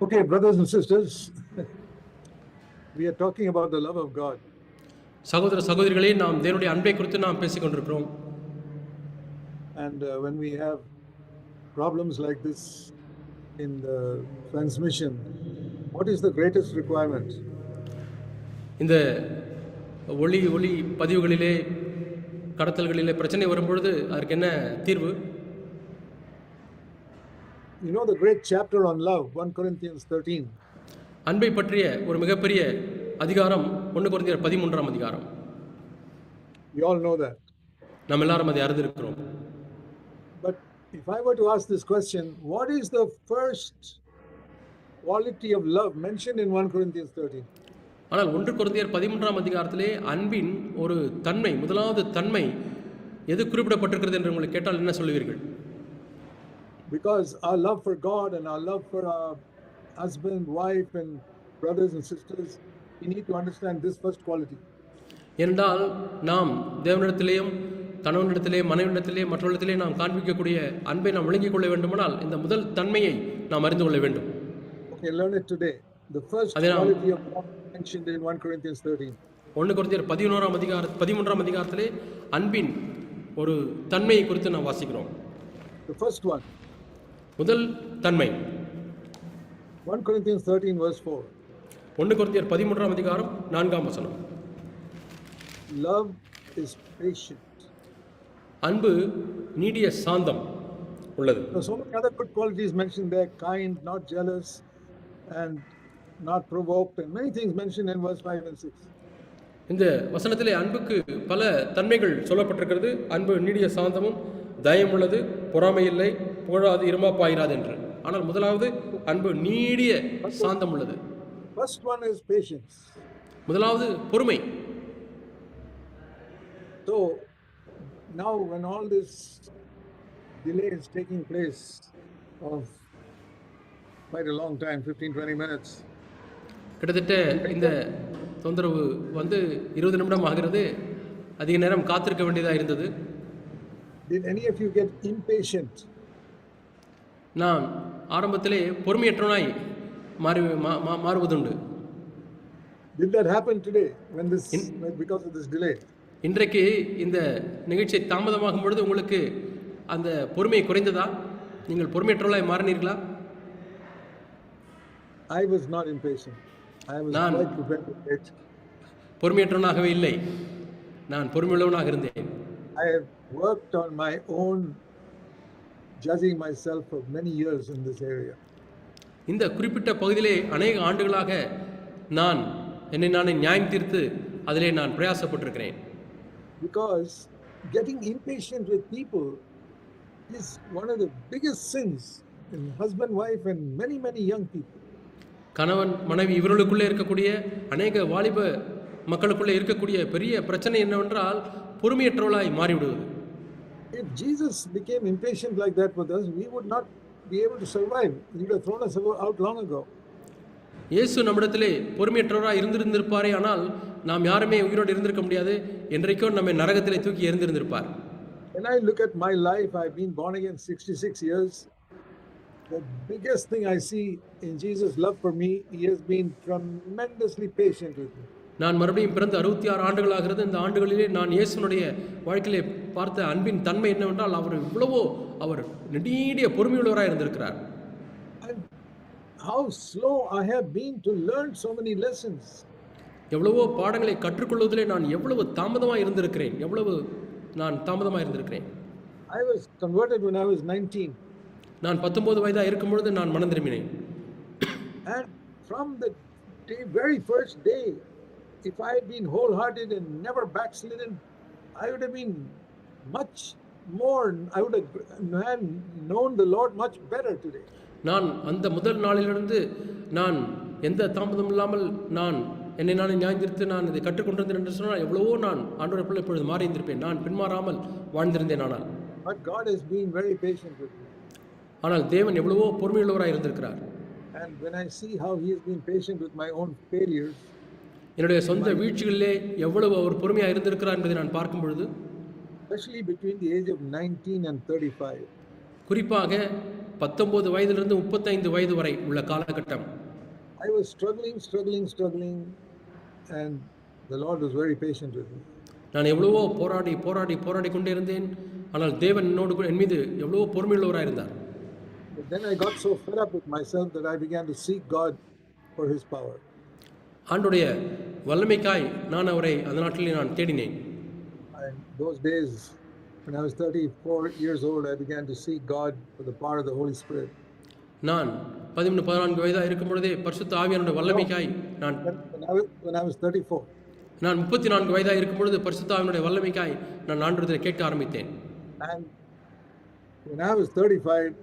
Okay, brothers and sisters, we are talking about the love of God. சகோதர சகோதரிகளே, நாம் தேவனுடைய அன்பை குறித்து நாம் பேசிக் கொண்டிருக்கிறோம். And when we have problems like this in the transmission, what is the greatest requirement? இந்த ஒளி பதிவுகளிலே கடத்தல்களிலே பிரச்சனை வரும்பொழுது அதற்கு என்ன தீர்வு? You know the great chapter on love, 1 Corinthians 13. அன்பை பற்றிய ஒரு மிகப்பெரிய அதிகாரம் 1 கொரிந்தியர் 13ஆம் அதிகாரம். We all know that. நாம் எல்லாரும் அதை அறிந்திருக்கிறோம். But if I were to ask this question, what is the first quality of love mentioned in 1 Corinthians 13? ஆனால் 1 கொரிந்தியர் 13ஆம் அதிகாரத்திலே அன்பின் ஒரு தன்மை, முதலாவது தன்மை எது குறிப்பிடப்பட்டிருக்கிறது என்று உங்களுக்கு கேட்டால் என்ன சொல்லுவீர்கள்? Because our love for God and our love for our husband, wife and brothers and sisters, we need to understand this first quality. என்றால் நாம் தேவனிடத்திலேயும் கணவனிடத்திலே மனைவியிடத்திலே மற்றவர்களிடத்திலே நாம் காண்பிக்கக்கூடிய அன்பை நாம் விளங்கிக் கொள்ள வேண்டுமானால் இந்த முதல் தன்மையை நாம் அறிந்து கொள்ள வேண்டும். Okay, learn it today. The first quality of love mentioned in 1 Corinthians 13. 1 கொரிந்தியர் 13ஆம் அதிகாரத்திலே அன்பின் ஒரு தன்மையை குறித்து நாம் வாசிக்கிறோம். The first one. முதல் தன்மை 1 Corinthians 13 verse 4. 1 கொரிந்தியர் 13ஆம் அதிகாரம் 4ஆம் வசனம். Love is patient. அன்பு நீடிய சாந்தம் உள்ளது. So many other good qualities mentioned there, kind, not jealous and not provoked, and many things mentioned in verse 5 and 6. இந்த வசனத்திலே அன்புக்கு பல தன்மைகள் சொல்லப்பட்டிருக்கிறது. அன்பு நீடிய சாந்தமும் தயம் உள்ளது, பொறாமை இல்லை, புகழாது இருமாப்பாயிராது என்று. ஆனால் முதலாவது அன்பு நீடிய சாந்தம் உள்ளது. First one is patience. முதலாவது பொறுமை. So now when all this delay is taking place of quite a long time, 15-20 minutes. கிட்டத்தட்ட இந்த தொந்தரவு 20 நிமிடம் ஆகிறது. அதிக நேரம் காத்திருக்க வேண்டியதாக இருந்தது. Did any of you get impatient? நான் ஆரம்பத்திலே பொறுமையற்றவனாய் மாறுவதுண்டு. Did that happen today when this because of this delay? இன்றைக்கு இந்த நிகழ்ச்சி தாமதமாகும் பொழுது உங்களுக்கு அந்த பொறுமை குறைந்ததா? நீங்கள் பொறுமையற்றவர்களாய் மாறினீர்களா? I was not impatient. I was quite prepared to wait. பொறுமையற்றவனாகவே இல்லை, நான் பொறுமையுள்ளவனாக இருந்தேன். I have worked on my own judging myself for many years in this area. இந்த குறிப்பிட்ட பகுதியிலே அநேக ஆண்டுகளாக நான் என்னை நானே நியாயம் தீர்த்து அதிலே நான் பிரயாசப்பட்டிருக்கிறேன். Because getting impatient with people is one of the biggest sins in husband, wife and many young people. கணவன் மனைவி இவர்களுக்குள்ளே இருக்கக்கூடிய அநேக வாலிப மக்களுக்குள்ளே இருக்கக்கூடிய பெரிய பிரச்சனை என்னவென்றால் பொறுமையற்றவளாய் மாறிவிடுவது. If Jesus became impatient like that with us, we would not be able to survive. He would have thrown us out long ago. இயேசு நம்மிடத்திலே பொறுமையற்றவராய் இருந்திருப்பாரே, ஆனால் நாம் யாருமே உயிரோடு இருந்திருக்க முடியாது. என்றைக்கும் நம்மை நரகத்திலே தூக்கி எறிந்திருந்திருப்பார். When I look at my life, I've been born again 66 years. The biggest thing I see in Jesus' love for me, he has been tremendously patient with me. நான் மறுபடியும் பிறந்து 66 ஆண்டுகள் ஆகிறது. இந்த ஆண்டுகளிலே நான் இயேசுனுடைய வாழ்க்கையிலே பார்த்த அன்பின் தன்மை என்னவென்றால் அவர் நெடிய பொறுமையுள்ளவராக இருந்திருக்கிறார். And how slow I have been to learn so many lessons. எவ்வளவோ பாடங்களை கற்றுக்கொள்வதிலே நான் எவ்வளவு தாமதமாக இருந்திருக்கிறேன். I was converted when I was 19. நான் 19 வயதாக இருக்கும் பொழுது நான் மனம் திரும்பினேன். And from the very first day, if I had been wholehearted and never backslidden, I would have been much more, I would have known the Lord much better today. நான் அந்த முதல் நாளிலிருந்து நான் எந்த தாமதம் இல்லாமல் நான் என்னை நானே நியாயந்தீர்த்து நான் இதை கற்றுக்கொண்டிருந்தேன் என்று சொன்னால் எவ்வளவோ நான் ஆண்டவரை போல இப்பொழுது மாறி இருந்திருப்பேன். நான் பின்மாறாமல் வாழ்ந்திருந்தேன். ஆனால் But God has been very patient with me. ஆனால் தேவன் எவ்வளவோ பொறுமையுள்ளவராக இருந்திருக்கிறார். And when I see how he has been patient with my own failures, என்னுடைய சொந்த வீழ்ச்சிகளிலே எவ்வளவு அவர் பொறுமையாக இருந்திருக்கிறார் என்பதை நான் பார்க்கும் பொழுது, especially between the age of 19 and 35, குறிப்பாக 19 வயதிலிருந்து 35 வயது வரை உள்ள காலகட்டம். I was struggling, and the Lord was very patient with me. நான் எவ்வளவோ போராடி கொண்டே இருந்தேன். ஆனால் தேவன் என் மீது எவ்வளவோ பொறுமையுள்ளவராக இருந்தார். But then I got so fed up with myself that I began to seek God for His power. ஆண்டுடைய வல்லமைக்காய் நான் அவரை அந்த நாட்டிலே நான் தேடினேன். And those days, when I was 34 years old, I began to seek God for the power of the Holy Spirit. நான் 14 வயதாக இருக்கும் பொழுதே பரிசுத்த ஆவியானவருடைய வல்லமைக்காய் நான் when I was 34. நான் 34 வயதாக இருக்கும் பொழுது பரிசுத்த ஆவியானவருடைய வல்லமைக்காய் நான் ஆண்டவரிடத்தில் கேட்க ஆரம்பித்தேன். And when I was 35,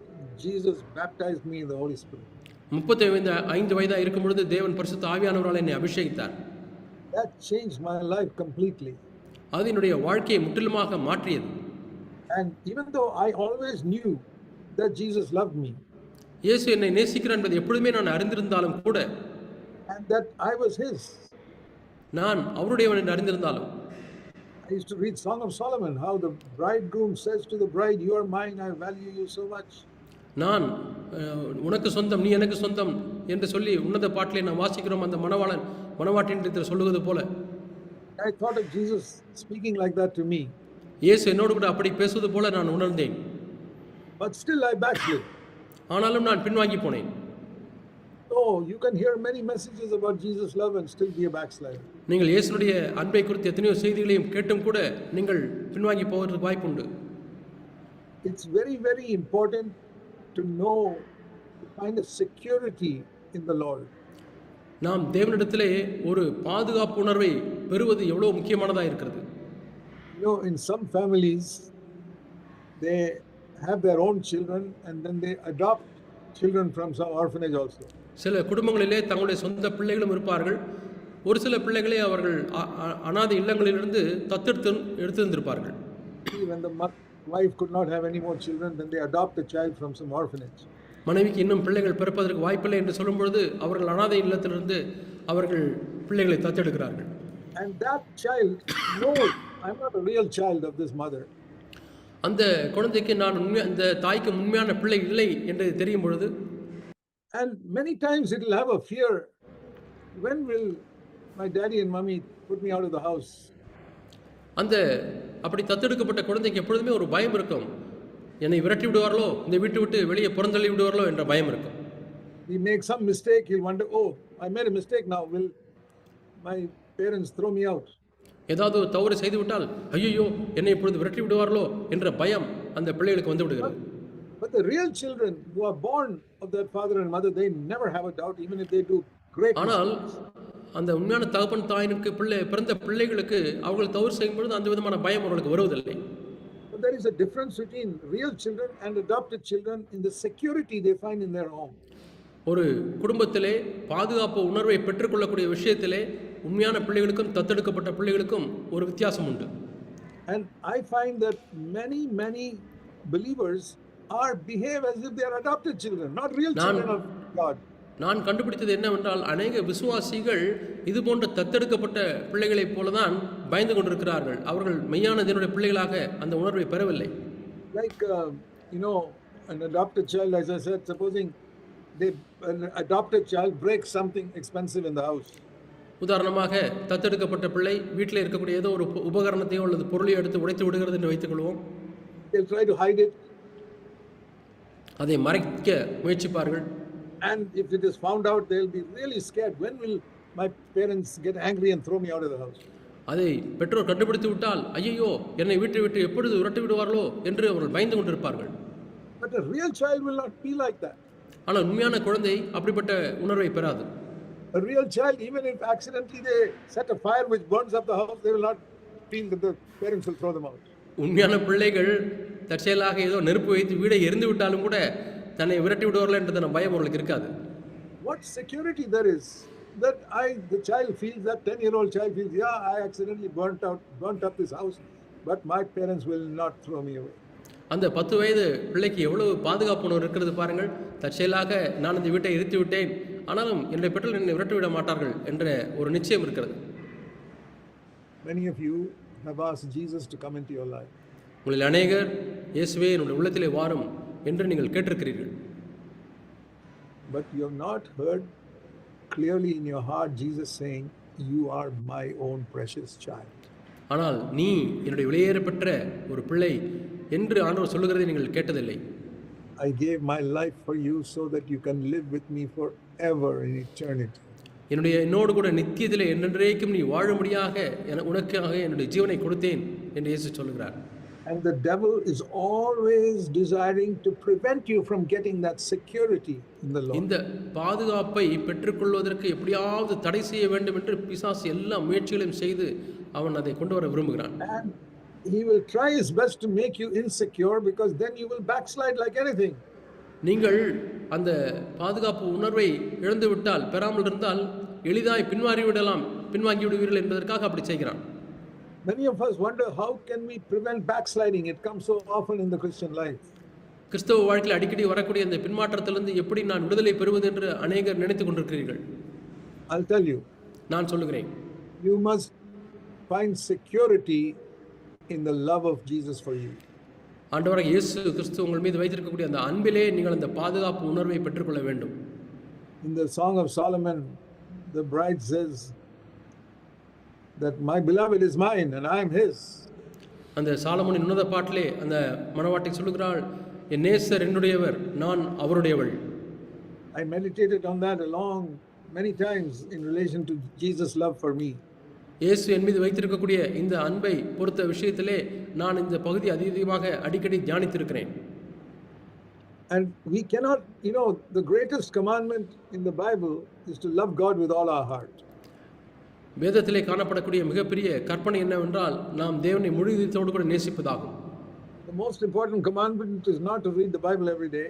Jesus baptized me in the Holy Spirit. 35 வயதாக இருக்கும் பொழுது தேவன் பரிசுத்த ஆவியானவரால் என்னை அபிஷேகித்தார். That changed my life completely. அது என்னுடைய வாழ்க்கையை முற்றிலுமாக மாற்றியது. And even though I always knew that Jesus loved me, இயேசு என்னை நேசிக்கிறார் என்பதை எப்பொழுதுமே நான் அறிந்திருந்தாலும் கூட, and that I was His, நான் அவருடையவன் என்று அறிந்திருந்தாலும், I used to read Song of Solomon, how the bridegroom says to the bride, "You are mine, I value you so much." நான் உனக்கு சொந்தம், நீ எனக்கு சொந்தம் என்று சொல்லி உன்னத பாட்டிலே நாம் வாசிக்கிறோம். அந்த மணவாளன் மணவாட்டின் சொல்லுவது போல I thought of Jesus speaking like that to me. இயேசு என்னோடு கூட அப்படி பேசுவது போல நான் உணர்ந்தேன். But still I backslid. ஆனாலும் நான் பின்வாங்கி போனேன். Oh, you can hear many messages about Jesus' love and still be a backslider. நீங்கள் இயேசுனுடைய அன்பை குறித்து எத்தனையோ செய்திகளையும் கேட்டும் கூட நீங்கள் பின்வாங்கி போவதற்கு வாய்ப்புண்டு. It's very, very important to know, to find a security in the Lord. நாம் தேவனிடத்திலே ஒரு பாதுகாப்பு உணர்வை பெறுவது எவ்வளவு முக்கியமானதாக இருக்கிறது. You know, in some families, they have their own children and then they adopt children from some orphanage also. சில குடும்பங்களிலே தங்களுடைய சொந்த பிள்ளைகளும் இருப்பார்கள். ஒரு சில பிள்ளைகளை அவர்கள் அநாதை இல்லங்களிலிருந்து எடுத்திருந்திருப்பார்கள். When the wife could not have any more children, then they adopt a child from some orphanage. மனைவிக்கு இன்னும் பிள்ளைகள் பிறப்பதற்கு வாய்ப்பில்லை என்று சொல்லும் பொழுது அவர்கள் அநாதை இல்லத்திலிருந்து அவர்கள் பிள்ளைகளை தத்தெடுக்கிறார்கள். And that child knows, I'm not a real child of this mother. அந்த குழந்தைக்கு நான் அந்த தாய்க்கு உண்மையான பிள்ளை இல்லை என்று தெரியும் பொழுது, and many times it will have a fear, when will my daddy and mommy put me out of the house? அந்த அப்படி தத்தெடுக்கப்பட்ட குழந்தைக்கு எப்பொழுதுமே ஒரு பயம் இருக்கும். என்னை விரட்டி விடுவார்களோ, இந்த வீட்டு விட்டு வெளியே புறந்தள்ளி விடுவார்களோ என்ற பயம் இருக்கும். He makes some mistake, he'll wonder, oh, I made a mistake now, will my parents throw me out? ஏதாவது தவறு செய்து விட்டால் ஐயோ என்னை இப்பொழுது விரட்டி விடுவார்களோ என்ற பயம் அந்த பிள்ளைகளுக்கு வந்து விடுகிறது. But the real children who are born of that father and mother, they never have a doubt, even if they do great mistakes. ஆனால் அந்த உண்மையான தகப்பன் தாயினுக்கு பிறந்த பிள்ளைகளுக்கு அவர்கள் தவறு செய்யும் பொழுது அந்த விதமான பயம் அவர்களுக்கு வருவதில்லை. But there is a difference between real children and adopted children in the security they find in their home. ஒரு குடும்பத்திலே பாதுகாப்பு உணர்வை பெற்றுக்கொள்ளக்கூடிய விஷயத்திலே உண்மையான பிள்ளைகளுக்கும் தத்தெடுக்கப்பட்ட பிள்ளைகளுக்கும் ஒரு வித்தியாசம் உண்டு. And I find that many believers behave as if they are adopted children, not real children of God. நான் கண்டுபிடித்தது என்னவென்றால் அநேக விசுவாசிகள் இது போன்ற தத்தெடுக்கப்பட்ட பிள்ளைகளைப் போலதான் பயந்து கொண்டிருக்கிறார்கள். அவர்கள் மெய்யான தேவனுடைய பிள்ளைகளாக அந்த உணர்வை பெறவில்லை. Like an adopted child, as I said, supposing an adopted child breaks something expensive in the house. உதாரணமாக தத்தெடுக்கப்பட்ட பிள்ளை வீட்டில் இருக்கக்கூடிய ஏதோ ஒரு உபகரணத்தையோ அல்லது பொருளையோ எடுத்து உடைத்து விடுகிறது என்று வைத்துக் கொள்வோம். They'll try to hide it. அதை மறைக்க முயற்சிப்பார்கள். And if it is found out, they'll be really scared. When will my parents get angry and throw me out of the house? அதை பெற்றோர் கண்டுபிடித்து விட்டால் ஐயோ என்னை வீட்டை விட்டு எப்பொழுது விரட்டி விடுவார்களோ என்று அவர்கள் பயந்து கொண்டிருப்பார்கள். But a real child will not be like that. ஆனால் உண்மையான குழந்தை அப்படிப்பட்ட உணர்வை பெறாது. A real child, even if accidentally they set a fire which burns up the house, they will not feel that the parents will throw them out. உண்மையான பிள்ளைகள் தற்செயலாக ஏதோ நெருப்பு வைத்து வீடை எரிந்து விட்டாலும் கூட தன்னை விரட்டி விடுவார்கள் என்ற பயம் அவர்களுக்கு இருக்காது. What security there is that the child feels, that 10-year-old child feels, yeah, I accidentally burnt up this house, but my parents will not throw me away. அந்த 10 வயது பிள்ளைக்கு எவ்வளவு பாதுகாப்பு உணர்வு இருக்கிறது பாருங்கள். தற்செயலாக நான் இந்த வீட்டை எரித்து விட்டேன், ஆனாலும் என்னுடைய பெற்றோர் என்னை விரட்டி விட மாட்டார்கள் என்ற ஒரு நிச்சயம் இருக்கிறது. Many of you have asked Jesus to come into your life. உங்களில் அநேகர் இயேசுவே என்னுடைய உள்ளத்திலே வாரும் என்று நீங்கள் கேட்டிருக்கிறீர்கள். but you have not heard clearly in your heart Jesus saying, "You are my own precious child." ஆனால் நீ என்னுடைய விலையேறப்பெற்ற ஒரு பிள்ளை என்று ஆண்டவர் சொல்லுகிறதை நீங்கள் கேட்டதில்லை. I gave my life for you so that you can live with me forever in eternity. என்னோடு கூட நித்தியத்திலே என்றென்றைக்கும் நீ வாழும்படியாக உனக்காக என்னுடைய ஜீவனை கொடுத்தேன் என்று இயேசு சொல்லுகிறார். And the devil is always desiring to prevent you from getting that security in the Lord. இந்த பாதுகாப்பை பெற்றுக்கொள்வதற்கு எப்படியாவது தடை செய்ய வேண்டும் என்று பிசாசு எல்லா முயற்சிகளையும் செய்து அவன் அதை கொண்டு வர விரும்புகிறான். And he will try his best to make you insecure, because then you will backslide like anything. நீங்கள் அந்த பாதுகாப்பு உணர்வை இழந்து விட்டால், பெறாமல் இருந்தால் எளிதாய் பின்வாங்கி விடுவீர்கள் என்பதற்காக அப்படி செய்கிறான். Many of us wonder, how can we prevent backsliding? It comes so often in the Christian life. கிறிஸ்தவ வாழ்க்கையில் அடிக்கடி வரக்கூடிய அந்த பின்மாற்றத்திலிருந்து எப்படி நான் விடுதலை பெறுவது என்று அநேகர் நினைத்துக் கொண்டிருக்கிறீர்கள். I'll tell you. நான் சொல்லுகிறேன். You must find security in the love of Jesus for you. ஆண்டவராகிய இயேசு கிறிஸ்து உங்கள் மீது வைத்திருக்கக்கூடிய அந்த அன்பிலே நீங்கள் அந்த பாதுகாப்பு உணர்வை பெற்றுக்கொள்ள வேண்டும். In the Song of Solomon, the bride says that my beloved is mine and I am his. அந்த சாலமோனின் உன்னத பாட்டிலே அந்த மணவாட்டி சொல்லுகிறாள், என் நேசர் என்னுடையவர், நான் அவருடையவள். I meditated on that many times in relation to Jesus' love for me. இயேசு என் மீது வைத்திருக்கக்கூடிய இந்த அன்பை பொறுத்த விஷயத்திலே நான் இந்த பகுதி அதிகமாக அடிக்கடி தியானித்திருக்கிறேன். And we cannot, the greatest commandment in the Bible is to love God with all our heart. வேதத்திலே காணப்படக்கூடிய மிகப்பெரிய கற்பனை என்னவென்றால் நாம் தேவனை முழு இதயத்தோடு கூட நேசிப்பதாகும். The most important commandment is not to read the Bible every day.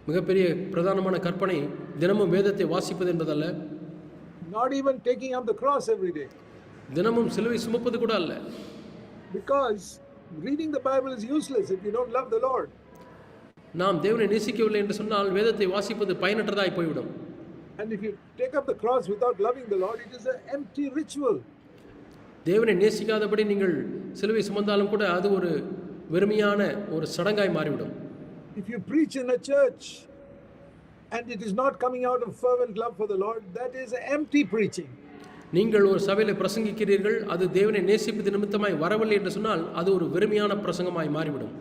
மிகப்பெரிய பிரதானமான கற்பனை தினமும் வேதத்தை வாசிப்பது என்பதல்ல. Not even taking up the cross every day. தினமும் சிலுவை சுமப்பது கூட அல்ல. Because reading the Bible is useless if you don't love the Lord. நாம் தேவனை நேசிக்கவில்லை என்று சொன்னால் வேதத்தை வாசிப்பது பயனற்றதாய் போய்விடும். And if you take up the cross without loving the Lord, it is an empty ritual. தேவனை நேசிக்காதபடி நீங்கள் சிலுவை சுமந்தாலும் கூட அது ஒரு வெறுமையான ஒரு சடங்காய் மாறிவிடும். If you preach in a church and it is not coming out of fervent love for the Lord, that is empty preaching. நீங்கள் ஒரு சபையில் பிரசங்கிக்கிறீர்கள், அது தேவனை நேசிப்பது நிமித்தமாய் வரவில்லை என்று சொன்னால் அது ஒரு வெறுமையான பிரசங்கமாய் மாறிவிடும்.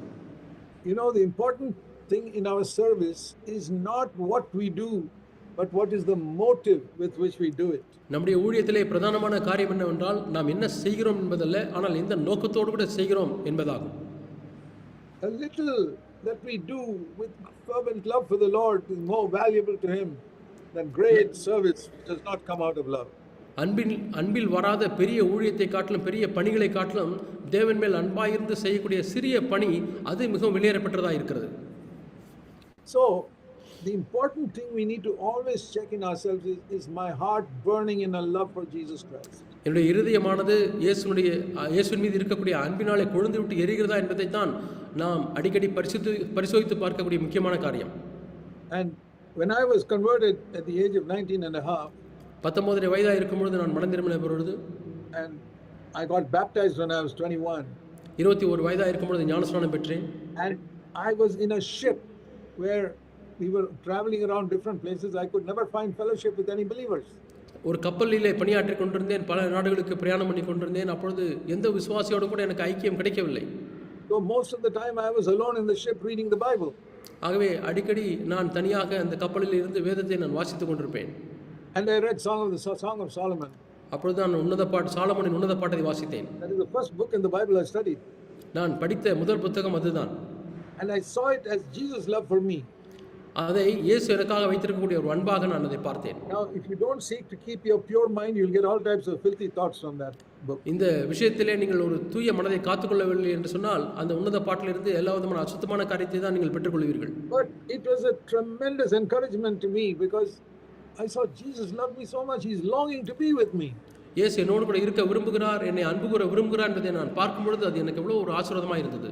The important thing in our service is not what we do, but what is the motive with which we do it. நம்முடைய ஊழியத்திலே பிரதானமான காரியம் என்னவென்றால் நாம் என்ன செய்கிறோம் என்பதல்ல, ஆனால் எந்த நோக்கத்தோடு கூட செய்கிறோம் என்பதாகும். A little that we do with fervent love for the Lord is more valuable to him than great service which does not come out of love. அன்பில் வராத பெரிய ஊழியத்தை காட்டிலும் பெரிய பணிகளை காட்டிலும் தேவன் மேல் அன்பாயிருந்து செய்யக்கூடிய சிறிய பணி அது மிகவும் வெளியேறப்பட்டதாக இருக்கிறது. So the important thing we need to always check in ourselves is my heart burning in a love for Jesus Christ. என்னுடைய இருதயமானது இயேசுவின் மீது இருக்கக்கூடிய அன்பினாலே கொழுந்து விட்டு எரிகிறதா என்பதை தான் நாம் அடிக்கடி பரிசோதித்து பார்க்கக்கூடிய முக்கியமான காரியம். And when I was converted at the age of 19 and a half, 19 வயதாக இருக்கும் பொழுது நான் மனம் திரும்பின பொழுது, and I got baptized when I was 21. 21 வயதாக இருக்கும் பொழுது ஞானஸ்நானம் பெற்றேன். And I was in a ship where we were traveling around different places. I could never find fellowship with any believers. ஒரு கப்பலிலே பணியாற்றி கொண்டிருந்தேன், பல நாடுகளுக்கு பிரயாணம் பண்ணி கொண்டிருந்தேன். அப்பொழுது எந்த விசுவாசியோடு கூட எனக்கு ஐக்கியம் கிடைக்கவில்லை. So most of the time I was alone in the ship reading the Bible. ஆகவே அடிக்கடி நான் தனியாக அந்த கப்பலில் இருந்து வேதத்தை நான் வாசித்துக் கொண்டிருப்பேன். And I read Song of Solomon. அப்பொழுது நான் சாலமோனின் உன்னத பாட்டை வாசித்தேன். That is the first book in the Bible I studied. நான் படித்த முதல் புத்தகம் அதுதான். And I saw it as Jesus' love for me. அதை இயேசு எனக்காக வைத்திருக்கக்கூடிய ஒரு அன்பாக நான் அதை பார்த்தேன். Now if you don't seek to keep your pure mind, you'll get all types of filthy thoughts from that book. இந்த விஷயத்திலே நீங்கள் ஒரு தூய மனதை காத்துக்கொள்ளவில்லை என்று சொன்னால் அந்த உன்னத பாட்டிலிருந்து எல்லா விதமான அசுத்தமான காரியத்தை தான் நீங்கள் பெற்றுக்கொள்வீர்கள். But it was a tremendous encouragement to me, because I saw Jesus loved me so much. He's longing to be with me. இயேசு என்னோடு கூட இருக்க விரும்புகிறார், என்னை அன்பு கூற விரும்புகிறார் என்பதை நான் பார்க்கும் பொழுது அது எனக்கு எவ்வளவு ஒரு ஆசீர்வாதமாக இருந்தது.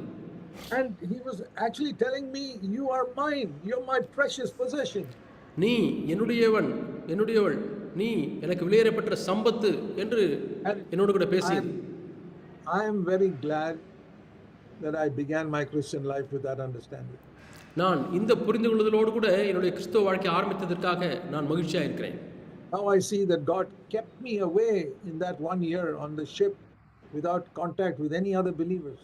And he was actually telling me, you are mine, you're my precious possession. நீ என்னுடையவள், நீ எனக்கு விலையேறப்பட்ட சம்பத்து என்று என்னோடு கூட பேசியது. I am very glad that I began my Christian life with that understanding. நான் இந்த புரிந்து கொள்ளுதலோடு கூட என்னுடைய கிறிஸ்தவ வாழ்க்கை ஆரம்பித்ததற்காக நான் மகிழ்ச்சியாக இருக்கிறேன். Now I see that God kept me away in that 1 year on the ship without contact with any other believers.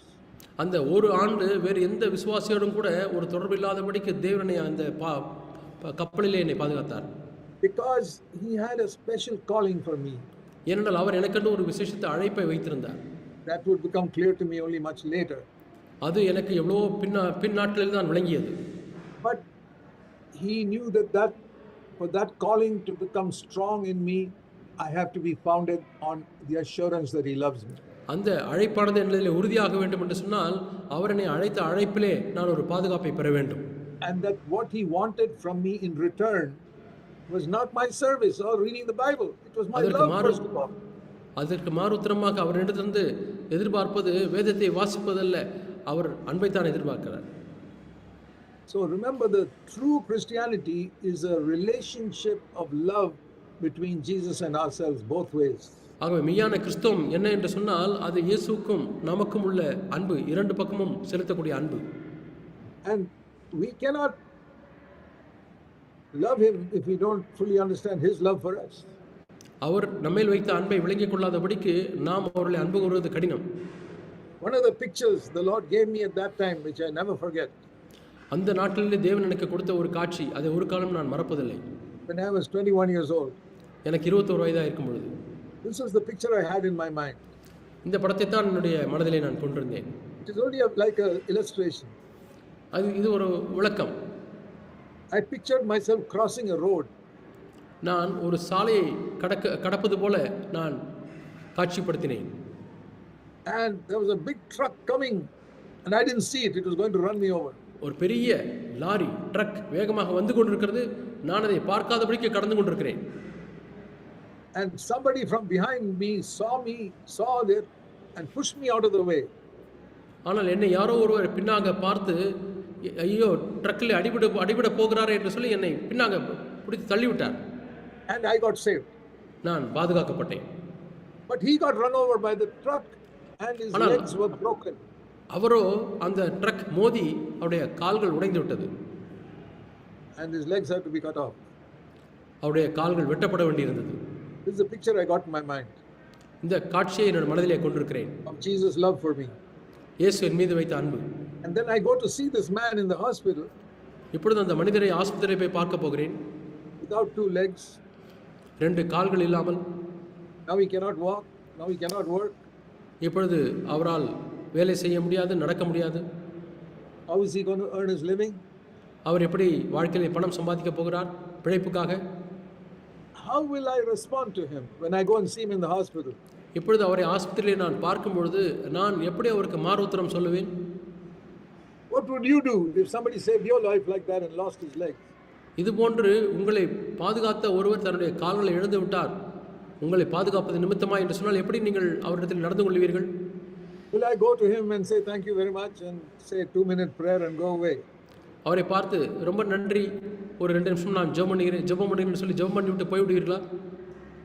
அந்த ஒரு ஆண்டு வேறு எந்த விசுவாசியோடும் கூட ஒரு தொடர்பு இல்லாதபடிக்கு தேவனை அந்த கப்பலிலே என்னை பாதுகாத்தார். Because he had a special calling for me. ஏனென்றால் அவர் எனக்கென்று ஒரு விசேஷித்த அழைப்பை வைத்திருந்தார். That would become clear to me only much later. அது எனக்கு எவ்வளவோ பின் நாட்களில் தான் விளங்கியது. But he knew that for that calling to become strong in me, I have to be founded on the assurance that he loves me. அந்த அழைப்பானது என்னில் உறுதியாக வேண்டும் என்று சொன்னால் அவர் என்னை அழைத்த அழைப்பிலே நான் ஒரு பாதுகாப்பை பெற வேண்டும். And that what he wanted from me in return was not my service or reading the Bible. It was my love first of all. அதற்கு மாறுத்தரமாக அவரிடத்திலிருந்து எதிர்பார்ப்பது வேதத்தை வாசிப்பதல்ல, அவர் அன்பைத்தான் எதிர்பார்க்கிறார். So remember, the true Christianity is a relationship of love between Jesus and ourselves, both ways. ஆகவே மெய்யான கிறிஸ்தவம் என்ன என்று சொன்னால் அது இயேசுவுக்கும் நமக்கும் உள்ள அன்பு, இரண்டு பக்கமும் செலுத்தக்கூடிய அன்பு. And we cannot love him if we don't fully understand his love for us. அவர் நம்மேல் வைத்த அன்பை விளங்கிக் கொள்ளாதபடிக்கு நாம் அவர்களை அன்பு கூறுவது கடினம். One of the pictures the Lord gave me at that time, which I never forget. அந்த நாட்களிலே தேவன் எனக்கு கொடுத்த ஒரு காட்சி, அதை ஒரு காலம் நான் மறப்பதில்லை. When I was 21 years old. எனக்கு 21 வயதாக இருக்கும் பொழுது. This was the picture I had in my mind. இந்த படத்தை தான் என்னுடைய மனதிலே நான் கொண்டிருந்தேன். It is only like a illustration. இது ஒரு விளக்கம். I pictured myself crossing a road. நான் ஒரு சாலையை கடப்பது போல நான் காட்சிப்படுத்தினேன். And there was a big truck coming and I didn't see it. It was going to run me over. ஒரு பெரிய லாரி ட்ரக் வேகமாக வந்து கொண்டிருக்கிறது. நான் அதை பார்க்காதபடிக்கு கடந்து கொண்டிருக்கிறேன். And somebody from behind me saw it and pushed me out of the way. ஆனால் என்னை யாரோ ஒருவர் பின்னாக பார்த்து ஐயோ ட்ரக்கில் அடிபட போகிறாரே என்று சொல்லி என்னை பின்னாக பிடித்து தள்ளிவிட்டார். And I got saved. நான் பாதுகாக்கப்பட்டேன். But he got run over by the truck and his legs were broken. அவரோ அந்த ட்ரக் மோதி அவருடைய கால்கள் உடைந்து விட்டது. And his legs had to be cut off. அவருடைய கால்கள் வெட்டப்பட வேண்டியிருந்தது. This is a picture I got in my mind. இந்த காட்சியை என்னோட மனதிலே கொண்டிருக்கிறேன். Of Jesus' love for me. இயேசு என் மீது வைத்த அன்பு. And then I go to see this man in the hospital. இப்பொழுது அந்த மனிதரை ஆஸ்பத்திரியில் போய் பார்க்க போகிறேன். Without 2 legs. 2 கால்கள் இல்லாமல். Now he cannot walk. Now he cannot work. இப்பொழுது அவரால் வேலை செய்ய முடியாது, நடக்க முடியாது. How is he going to earn his living? அவர் எப்படி வாழ்க்கையிலே பணம் சம்பாதிக்க போகிறார் பிழைப்புக்காக? How will I respond to him when I go and see him in the hospital? இப்பொழுது அவரை ஆஸ்பத்திரியிலே நான் பார்க்கும் பொழுது நான் எப்படி அவருக்கு மாறுத்தரம் சொல்லுவேன்? What would you do if somebody saved your life like that and lost his legs? இது போன்று உங்களை பாதுகாத்த ஒருவர் தன்னுடைய கால்களை இழந்து விட்டார், உங்களை பாதுகாப்பது நிமித்தமா என்று சொன்னால் எப்படி நீங்கள் அவரிடத்தில் நடந்து கொள்வீர்கள்? Will I go to him and say thank you very much and say 2-minute prayer and go away? அவரை பார்த்து ரொம்ப நன்றி, ஒரு 2 நிமிஷம் நான் ஜெபம் பண்ணுகிறேன்னு சொல்லி ஜெபம் பண்ணி விட்டு போய் விடுவீர்களா?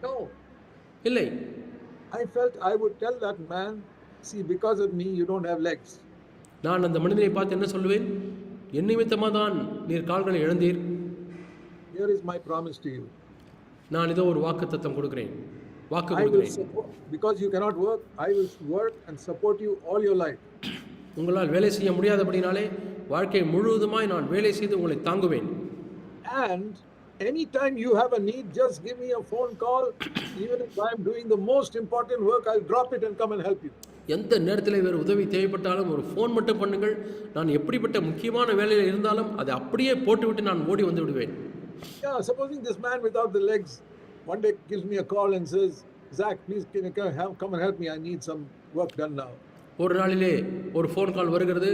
No. இல்லை. I felt I would tell that man, see, because of me you don't have legs. நான் அந்த மனிதனை பார்த்து என்ன சொல்லுவேன்? என் நிமித்தமாக தான் நீர் கால்களை இழந்தீர். Here is my promise to you. நான் இதோ ஒரு வாக்குத்தத்தம் கொடுக்கிறேன். Because you cannot work, I will work and support you all your life. உங்களால் வேலை செய்ய முடியாதபடினாலே வாழ்க்கை முழுவதுமாய் நான் வேலை செய்து உங்களை தாங்குவேன். And anytime you have a need, just give me a phone call. Even if I am doing the most important work, I'll drop it and come and help you. எந்த நேரத்தில் வேறு உதவி தேவைப்பட்டாலும் ஒரு ஃபோன் மட்டும் பண்ணுங்கள். நான் எப்படிப்பட்ட முக்கியமான வேலையில் இருந்தாலும் அதை அப்படியே போட்டுவிட்டு நான் ஓடி வந்து விடுவேன். Yeah, supposing this man without the legs one day gives me a call and says, Zach, please can you come and help me? I need some work done now. ஒரு நாளிலே ஒரு ஃபோன் கால் வருகிறது,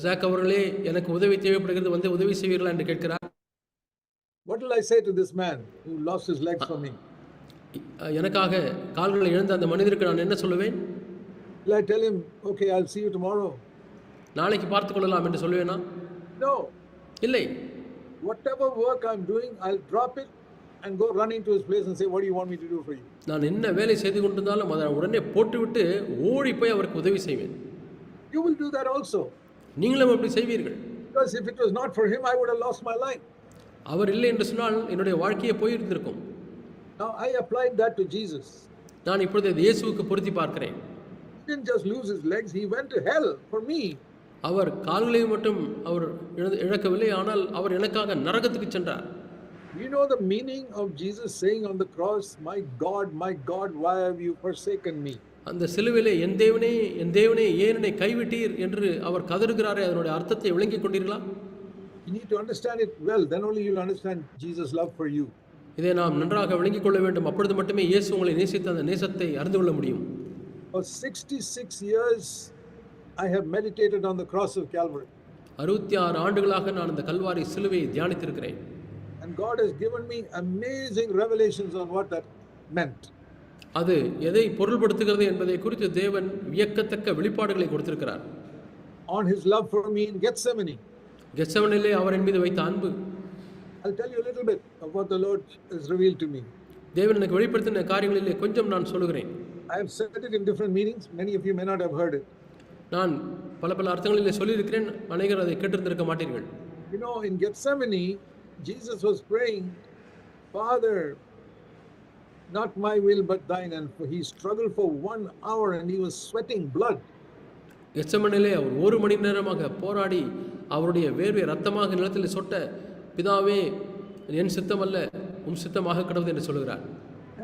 jack அவர்களே எனக்கு உதவி தேவைப்படுகிறது, வந்து உதவி செய்வீர்களா என்று கேட்கிறார். What will I say to this man who lost his legs for me? எனக்காக கால்களை இழந்த அந்த மனிதருக்கு நான் என்ன சொல்லுவேன்? Will I tell him, okay, I'll see you tomorrow? நாளைக்கு பார்த்துக் கொள்ளலாம் என்று சொல்லுவேனா? No. இல்லை. Whatever work I'm doing, I'll drop it and go run into his place and say, what do you want me to do for you? நான் என்ன வேலை செய்து கொண்டிருந்தாலும் அதை உடனே போட்டுவிட்டு ஓடி போய் அவருக்கு உதவி செய்வேன். You will do that also. நீங்களும் அப்படி செய்வீர்கள். Because if it was not for him, I would have lost my life. அவர் இல்லை என்று சொன்னால் என்னுடைய வாழ்க்கையே போயிருந்திருக்கும். Now I applied that to Jesus. நான் இப்பொழுது இதை இயேசுவுக்கு பொருத்தி பார்க்கிறேன். He didn't just lose his legs, he went to hell for me. அவர் கால்களை மட்டும் அவர் இழக்கவில்லை, ஆனால் அவர் எனக்காக நரகத்துக்கு சென்றார். You know the meaning of Jesus saying on the cross, my God, why have you forsaken me? அந்த சிலுவையிலே என் தேவனே ஏன் என்னை கைவிட்டீர் என்று அவர் கதறுகிறாரே, அதனுடைய அர்த்தத்தை விளங்கிக் கொண்டீர்களா? You need to understand it well, then only you'll understand Jesus' love for you. இதை நாம் நன்றாக விளங்கிக் கொள்ள வேண்டும். அப்பொழுது மட்டுமே இயேசு உங்களை நேசித்த அந்த நேசத்தை அறிந்து கொள்ள முடியும். For 66 years I have meditated on the cross of Calvary. 66 ஆண்டுகளாக நான் இந்த கல்வாரி சிலுவையை தியானித்திருக்கிறேன். And God has given me amazing revelations on what that meant. அது எதை பொருள்படுத்துகிறது என்பதை குறித்து தேவன் வியக்கத்தக்க வெளிப்பாடுகளை கொடுத்திருக்கிறார். On his love for me in Gethsemane. கெத்செமனிலே அவர் என் மீது வைத்த அன்பு. I'll tell you a little bit of what the Lord has revealed to me. தேவன் எனக்கு வெளிப்படுத்தின காரியங்களிலே கொஞ்சம் நான் சொல்லுகிறேன். I have said it in different meetings. Many of you may not have heard it. நான் பல அர்த்தங்களிலே சொல்லியிருக்கிறேன், அநேகர் அதை கேட்டிருந்திருக்க மாட்டீர்கள். You know, in Gethsemane, Jesus was praying, Father, not my will but thine, and he struggled for 1 hour and he was sweating blood. கெத்செமனிலே அவர் 1 மணி நேரமாக போராடி அவருடைய வேர்வை ரத்தமாக நிலத்தில் சொட்ட, பிதாவே என் சித்தம் அல்ல உம் சித்தமாக கடவுது என்று சொல்கிறார்.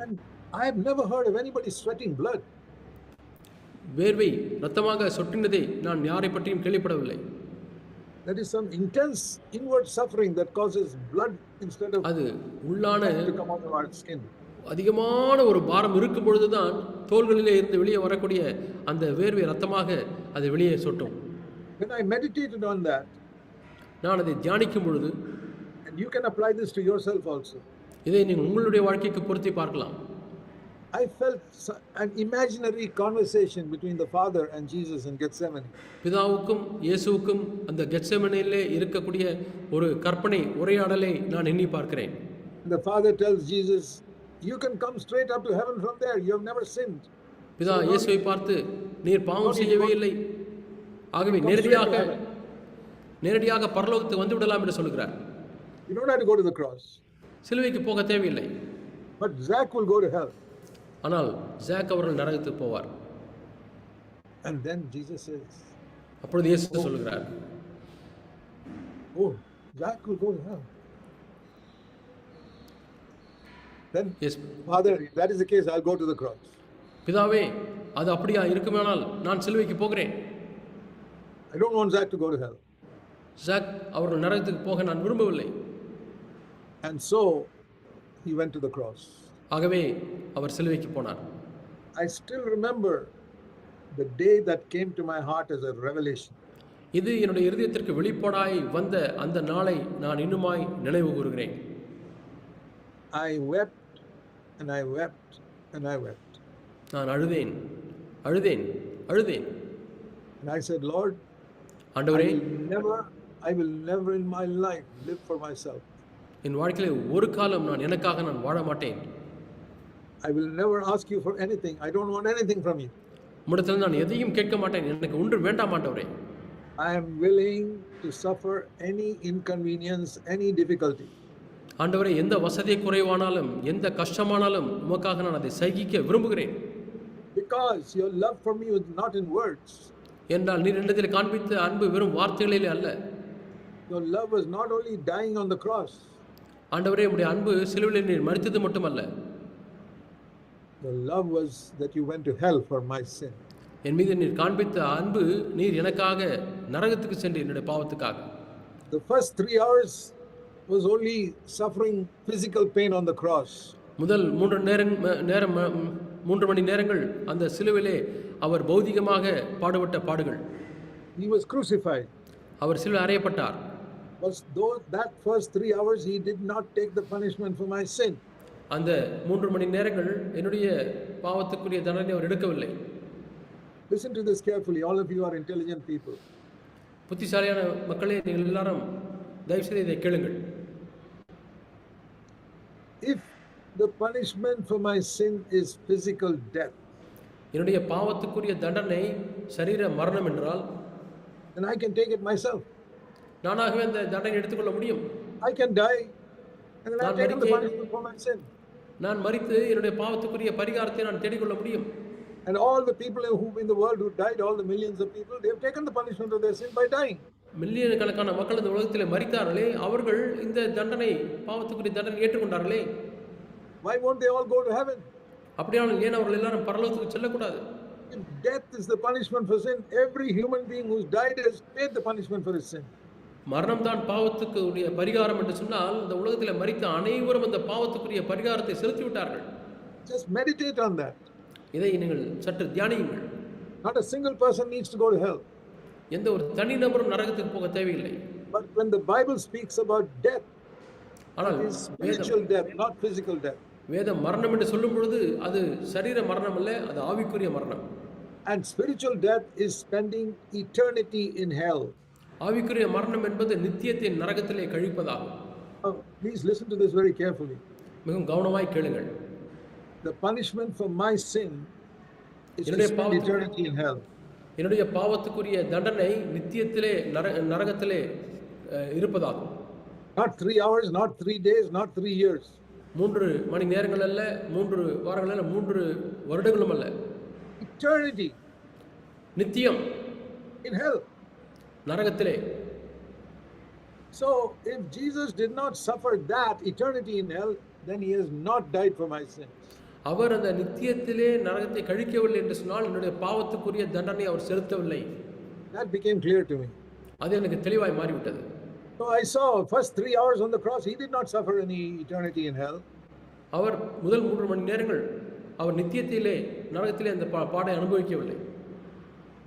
And I have never heard of anybody sweating blood. வேர்வை ரத்தமாக சொட்டினதை நான் யாரை பற்றியும் கேள்விப்படவில்லை. That is some intense inward suffering that causes blood instead of அது உள்ளான to come out of our skin. அதிகமான ஒரு பாரம் இருக்கும் பொழுதுதான் தோள்களிலே இருந்து வெளியே வரக்கூடிய அந்த வேர்வை ரத்தமாக அது வெளியே சொட்டும். When I meditated on that, நான் அதை தியானிக்கும் பொழுது, and you can apply this to yourself also, இதை நீங்கள் உங்களுடைய வாழ்க்கைக்கு பொருத்தி பார்க்கலாம். I felt an imaginary conversation between the Father and Jesus in Gethsemane. பிதாவுக்கும் இயேசுவுக்கும் அந்த கெத்செமனிலே இருக்கக்கூடிய ஒரு கற்பனை உரையாடலை நான் எண்ணி பார்க்கிறேன். The Father tells Jesus, you can come straight up to heaven from there, you have never sinned. பிதா இயேசுவை பார்த்து, நீர் பாவம் செய்யவே இல்லை, ஆகவே நேரடியாக பரலோகத்துக்கு வந்து விடலாம் என்று சொல்கிறார். You don't have to go to the cross. சிலுவைக்கு போக தேவையில்லை. But Zach will go to hell. ஆனால் ஜாக் அவர்கள் நரகத்துக்கு போவார். And then Jesus says, அப்பொழுது இயேசு சொல்கிறார், oh, Zach will go to hell. Then, yes, Father, if that is the case, I'll go to the cross. பிதாவே, அது அப்படியா இருக்குமானால் நான் சிலுவைக்கு போகிறேன். I don't want Zach to go to hell. Jack அவர்கள் நரகத்துக்கு போக நான் விரும்பவில்லை. And so he went to the cross. ஆகவே அவர் சிலுவைக்கு போனார். I still remember the day that came to my heart as a revelation. இது என்னுடைய இருதயத்திற்கு வெளிப்பாடாய் வந்த அந்த நாளை நான் இன்னுமாய் நினைவு கூறுகிறேன். I wept and I wept and I wept. நான் அழுதேன். And I said, Lord, ஆண்டவரே, I will never in my life live for myself. என் வாழ்க்கையிலே ஒரு காலம் நான் எனக்காக நான் வாழ மாட்டேன். I will never ask you for anything. I don't want anything from you. உம்மிடத்தில் நான் எதையும் கேட்க மாட்டேன். எனக்கு ஒன்று வேண்டாம் ஆண்டவரே. I am willing to suffer any inconvenience, any difficulty. ஆண்டவரே, எந்த வசதி குறைவானாலும் எந்த கஷ்டமானாலும் உமக்காக நான் அதை சகிக்க விரும்புகிறேன். Because your love for me was not in words. என்றால் நீர் என்னிடத்தில் காண்பித்த அன்பு வெறும் வார்த்தைகளிலே அல்ல. Your love was not only dying on the cross. ஆண்டவரே, உம்முடைய அன்பு சிலுவையில் நீர் மரித்தது மட்டுமல்ல. The love was that you went to hell for my sin. என் மீது நீர் காண்பித்த அன்பு, நீர் எனக்காக நரகத்துக்கு சென்று என்னுடைய பாவத்துக்காக. The first 3 hours was only suffering physical pain on the cross. முதல் 3 மணி நேரங்கள் அந்த சிலுவையிலே அவர் பௌதிகமாக பாடுபட்ட பாடுகள். He was crucified. அவர் சிலுவையில் அறையப்பட்டார். That first 3 hours he did not take the punishment for my sin. அந்த 3 மணி நேரங்கள் என்னுடைய பாவத்துக்குரிய தண்டனை அவர் எடுக்கவில்லை. Listen to this carefully. All of you are intelligent people. புத்திசாலியான மக்களே, நீங்கள் எல்லாரும் தயவு செய்து இதை கேளுங்கள். If the punishment for my sin is physical death, என்னுடைய பாவத்துக்குரிய தண்டனை சரீர மரணம் என்றால், then I can take it myself. நானாகவே அந்த தண்டனை எடுத்துக்கொள்ள முடியும். I can die, and then I've நான் taken the மரித்தேன், punishment for my sin. நான் மரித்து என்னுடைய பாவத்துக்குரிய பரிகாரத்தை நான் தேடிக்கொள்ள முடியும். And all the people who in the world who died, all the millions of people, they have taken the punishment of their sin by dying. Million கணக்கான மக்கள் இந்த உலகத்திலே மரித்தார்களே, அவர்கள் இந்த தண்டனை, பாவத்துக்குரிய தண்டனை ஏற்றுக்கொண்டார்களே. Why won't they all go to heaven? அப்படியானால் ஏன் அவர்கள் எல்லாரும் பரலோகத்துக்கு செல்லக்கூடாது? If death is the punishment for sin, every human being who's died has paid the punishment for his sin. மரணம் தான் பாவத்துக்கு உரிய பரிகாரம் என்று சொன்னால், இந்த உலகத்தில் மரித்த அனைவரும் அந்த பாவத்துக்குரிய பரிகாரத்தை செலுத்தி விட்டார்கள். Just meditate on that. இதை நீங்கள் சற்று தியானியுங்கள். Not a single person needs to go to hell. எந்த ஒரு தனி நபரும் நரகத்துக்கு போக தேவையில்லை. But when the Bible speaks about death, ஆனால் it is spiritual death, not physical death. வேதம் மரணம் என்று சொல்லும் பொழுது அது சரீர மரணம் அல்ல, அது ஆவிக்குரிய மரணம். And spiritual death is spending eternity in hell. ஆவிக்குரிய மரணம் என்பது நித்தியத்தை நரகத்திலே கழிப்பதாகும். Please listen to this very carefully. மிகவும் கவனமாய் கேளுங்கள். The punishment for my sin is to என்னுடைய spend eternity in hell. என்னுடைய பாவத்துக்குரிய தண்டனை நித்தியத்திலே நரகத்திலே இருப்பதாகும். Not 3 hours, not 3 days, not 3 years. 3 மணி நேரங்கள் அல்ல, 3 வாரங்கள் அல்ல, 3 வருடங்களும் அல்ல. Eternity நித்தியம் in hell. நரகத்திலே. So if Jesus did not suffer that eternity in hell, then he has not died for my sins. அவர் அந்த நித்தியத்திலே நரகத்தை கழிக்கவில்லை என்று சொன்னால் என்னுடைய பாவத்துக்குரிய தண்டனை அவர் செலுத்தவில்லை. That became clear to me. அது எனக்கு தெளிவாய் மாறிவிட்டது. So I saw first 3 hours on the cross, he did not suffer any eternity in hell. அவர் முதல் 3 மணி நேரங்கள் அவர் நித்தியத்திலே நரகத்திலே அந்த பாடை அனுபவிக்கவில்லை.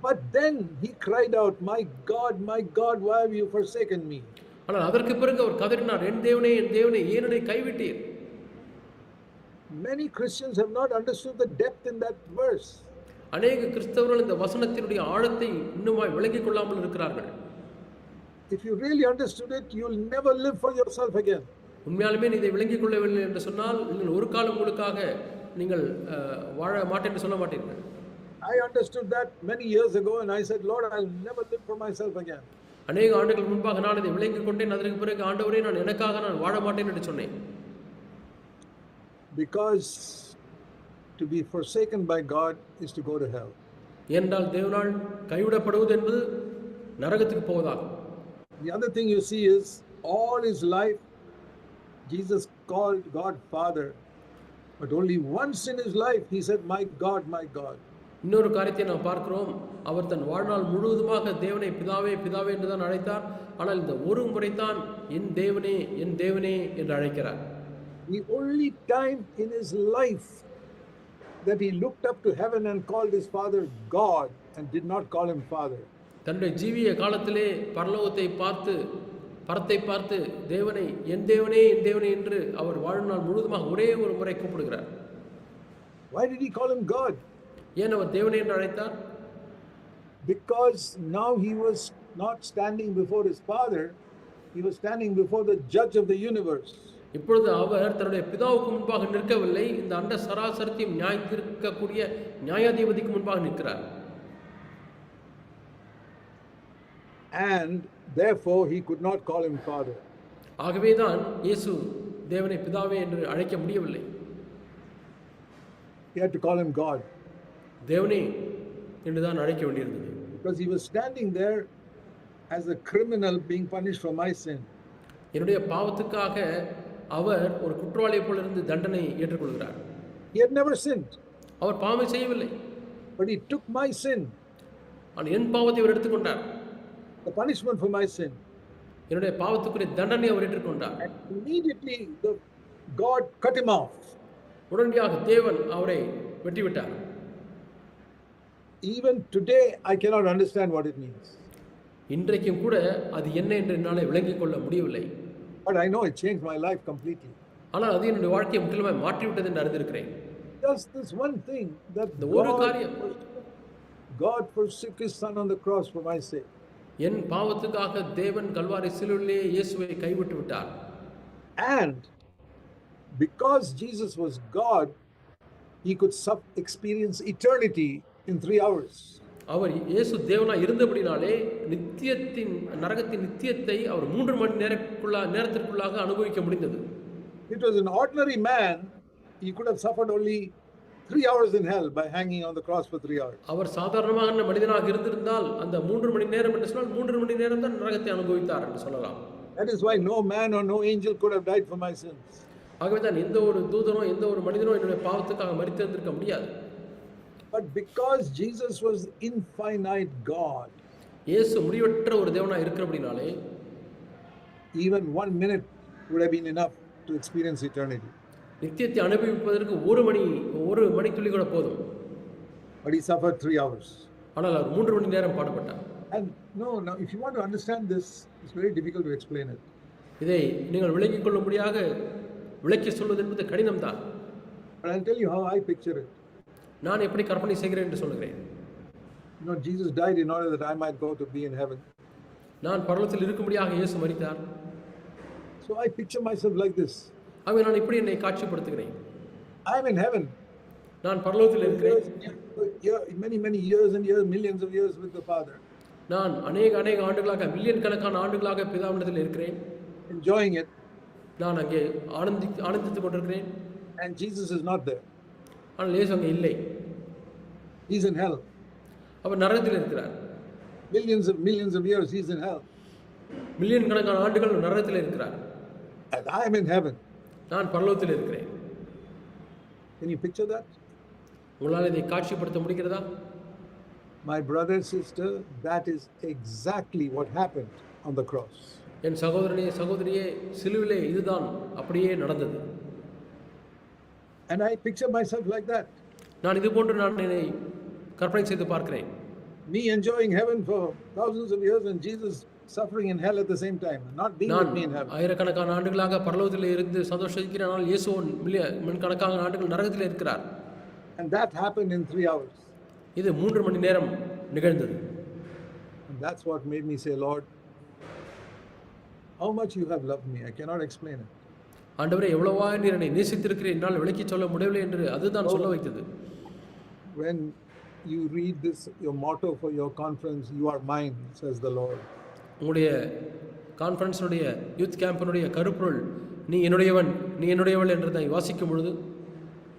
But then he cried out, my God, why have you forsaken me? ஆனால் அதற்கு பிறகு அவர் கதறினார், என் தேவனே ஏன் என்னை கைவிட்டீர்? Many Christians have not understood the depth in that verse. அநேக கிறிஸ்தவர்கள் இந்த வசனத்தினுடைய ஆழத்தை இன்னுமாய் விளங்கிக் கொள்ளாமல் இருக்கிறார்கள். If you really understood it, you will never live for yourself again. உண்மையாலுமே இதை விளங்கிக் கொள்ளவில்லை என்று சொன்னால் நீங்கள் ஒரு காலம் உங்களுக்காக நீங்கள் வாழ மாட்டேன் என்று சொல்ல மாட்டீர்கள். I understood that many years ago and I said, Lord, I will never live for myself again. அநேக ஆண்டுகள் முன்பாக நான் இதை விளங்கிக் கொண்டேன். அதற்கு பிறகு ஆண்டவரே நான் எனக்காக நான் வாழ மாட்டேன் என்று சொன்னேன். Because to be forsaken by God is to go to hell. என்றால் தேவனால் கைவிடப்படுவது என்பது நரகத்துக்கு போவதாகும். The other thing you see is all his life Jesus called God Father, but only once in his life he said, my God, my God. இன்னொரு காரியத்தை நாம் பார்க்கிறோம், அவர் தன் வாழ்நாள் முழுவதுமாக தேவனை பிதாவே பிதாவே என்று தான் அழைத்தார். ஆனால் இந்த ஒரு முறைதான் என் தேவனே என்று அழைக்கிறார். The only time in his life that he looked up to heaven and called his father God and did not call him father. தன்னுடைய ஜீவிய காலத்திலே பரலோகத்தை பார்த்து பரத்தை பார்த்து தேவனை என் தேவனே என்று அவர் வாழ்நாள் முழுவதுமாக ஒரே ஒரு முறை கூப்பிடுகிறார். Why did he call him God? ஏன் அவர் தேவனே என்று அழைத்தார்? Because now he was not standing before his father, he was standing before the judge of the universe. இப்பொழுது அவர் தன்னுடைய பிதாவுக்கு முன்பாக நிற்கவில்லை, இந்த அண்ட சராசரத்தையும் நியாயத்தீர்க்கக்கூடிய நியாயாதிபதிக்கு முன்பாக நிற்கிறார். And therefore he could not call him father. ஆகவேதான் இயேசு தேவனை பிதாவே என்று அழைக்க முடியவில்லை. He had to call him God. தேவனே என்று தான் அழைக்க வேண்டியிருந்தது. Because he was standing there as a criminal being punished for my sin. என்னுடைய பாவத்துக்காக அவர் ஒரு குற்றவாளியை போல இருந்து தண்டனை ஏற்றுக்கொள்கிறார். He had never sinned. அவர் பாவம் செய்யவில்லை. But he took my sin. ஆனால் என் பாவத்தை அவர் எடுத்துக்கொண்டார். The punishment for my sin. என்னுடைய பாவத்துக்குரிய தண்டனை அவர் ஏற்றுக்கொண்டார். And immediately the God cut him off. உடனடியாக தேவன் அவரை வெட்டிவிட்டார். Even today I cannot understand what it means. இன்றைக்கும் கூட அது என்ன என்று என்னாலே விளங்கிக் கொள்ள முடியவில்லை. But I know it changed my life completely. ஆனால் அது என்னுடைய வாழ்க்கையை முற்றிலுமாய் மாற்றிவிட்டது என்று அறிந்திருக்கிறேன். Just this one thing that இந்த ஒரு காரியம், God forsook his son on the cross for my sake. என் பாவத்துக்காக தேவன் கல்வாரி சிலுவையிலே இயேசுவை கைவிட்டு விட்டார். And because Jesus was God, he could experience eternity in 3 hours. அவர் இயேசு தேவனாய் இருந்தபடினாலே நரகத்தின் நித்தியத்தை அவர் 3 மணி நேரத்திற்குள்ளாக அனுபவிக்க முடிந்தது. It was an ordinary man, he could have suffered only 3 hours in hell by hanging on the cross for 3 hours. அவர் சாதாரணமான மனிதனாக இருந்திருந்தால் அந்த 3 மணி நேரம் என்று சொன்னால் 3 மணி நேரம் தான் நரகத்தை அனுபவித்தார் என்று சொல்லலாம். That is why no man or no angel could have died for my sins. ஆகவே தான் எந்த ஒரு தூதனோ எந்த ஒரு மனிதனோ என்னுடைய பாவத்துக்காக மரித்திருந்திருக்க முடியாது. But because Jesus was infinite God, இயேசு முடிவற்ற ஒரு தேவனாய் இருக்கிறபடினாலே even 1 minute would have been enough to experience eternity. நித்தியத்தை அனுபவிப்பதற்கு ஒரு மணித்துளி கூட போதும். But he suffered 3 hours. ஆனால் அவர் 3 மணி நேரம் பாடுபட்டார். And now if you want to understand this, it's very difficult to explain it. இதை நீங்கள் விளங்கிக் கொள்ளும்படியாக விளக்கி சொல்வது என்பது கடினம்தான். But I'll tell you how I picture it. நான் எப்படி கற்பனை செய்கிறேன் என்று சொல்கிறேன். Jesus died in order that I might go to be in heaven. நான் பரலோகத்தில் இருக்கும்படியாக இயேசு மரித்தார். So I picture myself like this. ஆகவே நான் இப்படி என்னை காட்சிப்படுத்துகிறேன். I am in heaven. நான் பரலோகத்தில் இருக்கிறேன். Many years and years, millions of years with the Father. நான் அநேக ஆண்டுகளாக மில்லியன் கணக்கான ஆண்டுகளாக பிதாவிடத்தில் இருக்கிறேன். Enjoying it. நான் அங்கே ஆனந்தித்துக் கொண்டிருக்கிறேன். And Jesus is not there. ஆனால் இயேசு அங்கே இல்லை. He is in hell. அவர் நரகத்தில் இருக்கிறார். Millions of years he is in hell. Million கணக்கான ஆண்டுகள் நரகத்தில் இருக்கிறார். And I am in heaven. நான் பரலோகத்தில் இருக்கிறேன். Can you picture that? உங்களால் இதை காட்சிப்படுத்த முடிகிறதா? My brother, sister, that is exactly what happened on the cross. என் சகோதரியே சிலுவிலே இதுதான் அப்படியே நடந்தது. And I picture myself like that. நான் இது போன்று என்னை கற்பனை செய்து பார்க்கிறேன். Me enjoying heaven for thousands of years and Jesus suffering in hell at the same time, not being with me in heaven. ஆயிரக்கணக்கான ஆண்டுகளாக பரலோகத்தில் இருந்து சந்தோஷிக்கிறேன், ஆனால் இயேசு கணக்கான ஆண்டுகள் நரகத்தில் இருக்கிறார். And that happened in 3 hours. இது 3 மணி நேரம் நிகழ்ந்தது. And that's what made me say, Lord, how much you have loved me. I cannot explain it. ஆண்டவரே, எவ்வளவா நீர் என்னை நேசித்திருக்கிறீர், என்னால் விளக்கி சொல்ல முடியவில்லை என்று அதுதான் சொல்ல வைத்தது. When you read this, your motto for your conference, you are mine, says the Lord. உங்களுடைய கான்ஃபரன்ஸுடைய யூத் கேம்பினுடைய கருப்பொருள் நீ என்னுடையவன் நீ என்னுடையவள் என்றதை வாசிக்கும் பொழுது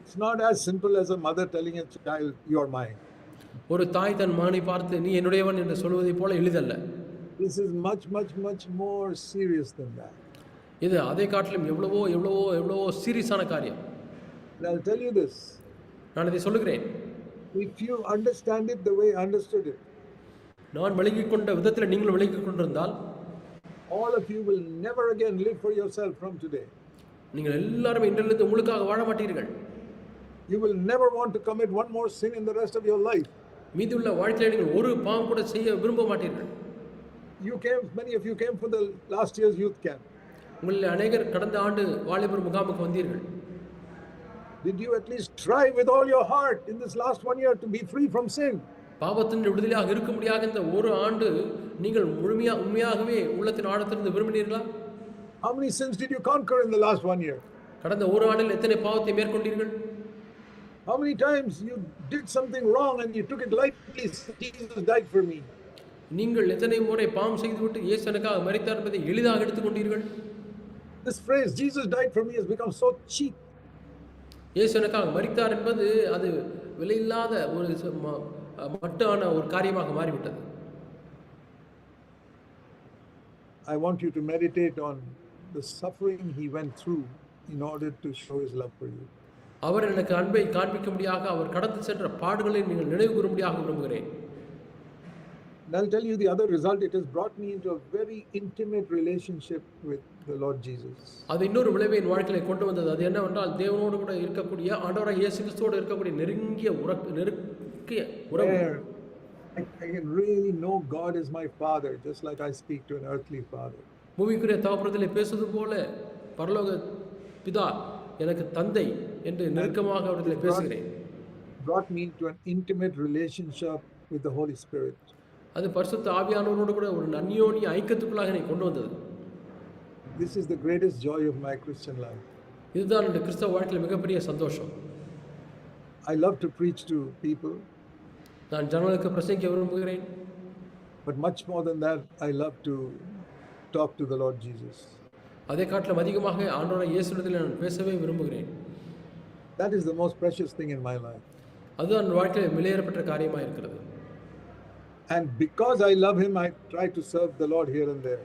it's not as simple as a mother telling a child you are mine. ஒரு தாய் தன் மகனை பார்த்து நீ என்னுடையவன் என்று சொல்வதைப் போல எளிதல்ல. This is much more serious than that. இது அதை காட்டிலும் எவ்வளவோ சீரியஸான காரியம். And I'll tell you this. நான் இதை சொல்லுகிறேன். If you understand it the way I understood it, நான் விளங்கிக் கொண்ட விதத்தில் நீங்கள் விளங்கிக் கொண்டிருந்தால், all of you will never again live for yourself from today. நீங்கள் எல்லாரும் இன்றிலிருந்து உங்களுக்காக வாழ மாட்டீர்கள். You will never want to commit one more sin in the rest of your life. மீதியுள்ள வாழ்க்கையில் நீங்கள் ஒரு பாவம் கூட செய்ய விரும்ப மாட்டீர்கள். Many of you came for the last year's youth camp. உங்களில் அநேகர் கடந்த ஆண்டு வாலிபர் முகாமுக்கு வந்தீர்கள். Did you at least try with all your heart in this last 1 year to be free from sin? பாவத்தின் விடுதலையாக இருக்க முடியாத இந்த ஒரு ஆண்டு நீங்கள் உண்மையாகவே உள்ளத்தின் ஆழத்திலிருந்து விரும்பினீர்களா? How many sins did you conquer in the last 1 year? கடந்த ஒரு ஆண்டில் எத்தனை பாவத்தை மேற்கொண்டீர்கள்? How many times you did something wrong and you took it lightly? Jesus died for me. நீங்கள் எத்தனை முறை பாவம் செய்துவிட்டு இயேசு எனக்காக மரித்தார் என்பதை எளிதாக எடுத்துக்கொண்டீர்கள்? This phrase Jesus died for me has become so cheap. இயேசு எனக்காக மரித்தார் என்பது அது விலையில்லாத ஒரு மட்டான ஒரு காரியமாக மாறிவிட்டது. I want you to meditate on the suffering he went through in order to show his love for you. அவர் எனக்கு அன்பை காண்பிக்கும்படியாக அவர் கடந்து சென்ற பாடுகளை நீங்கள் நினைவு கூறும்படியாக விரும்புகிறேன். And I'll tell you the other result. It has brought me into a very intimate relationship with the Lord Jesus. அது இன்னொரு விளைவை என் வாழ்க்கையில கொண்டு வந்தது. அது என்னவென்றால் தேவனோடு கூட இருக்கக்கூடிய ஆண்டவராகிய இயேசு கிறிஸ்துவோடு இருக்கக்கூடிய நெருங்கிய உறவு. I can really know God is my father, just like I speak to an earthly father. பூமிக்குரிய தகப்பனத்திலே பேசுவது போல பரலோக பிதா எனக்கு தந்தை என்று நெருக்கமாக அவரிடத்தில் பேசுகிறேன். Brought me into an intimate relationship with the Holy Spirit. அது பரிசுத்த ஆவியானவரோடு கூட ஒரு அந்யோன்ய ஐக்கியத்துக்குள்ளாக என்னை கொண்டு வந்தது. This is the greatest joy of my Christian life. இதுதான் இந்த கிறிஸ்தவ வாழ்க்கையில மிகப்பெரிய சந்தோஷம். I love to preach to people. நான் ஜனங்களுக்கு பிரசங்கிக்க விரும்புகிறேன். But much more than that, I love to talk to the Lord Jesus. அதை காட்டிலும் அதிகமாக ஆண்டவராகிய இயேசுவிடத்தில் நான் பேசவே விரும்புகிறேன். That is the most precious thing in my life. அதுதான் என் வாழ்க்கையில் விலையேறப்பட்ட காரியமாக இருக்கிறது. And because I love Him, I try to serve the Lord here and there.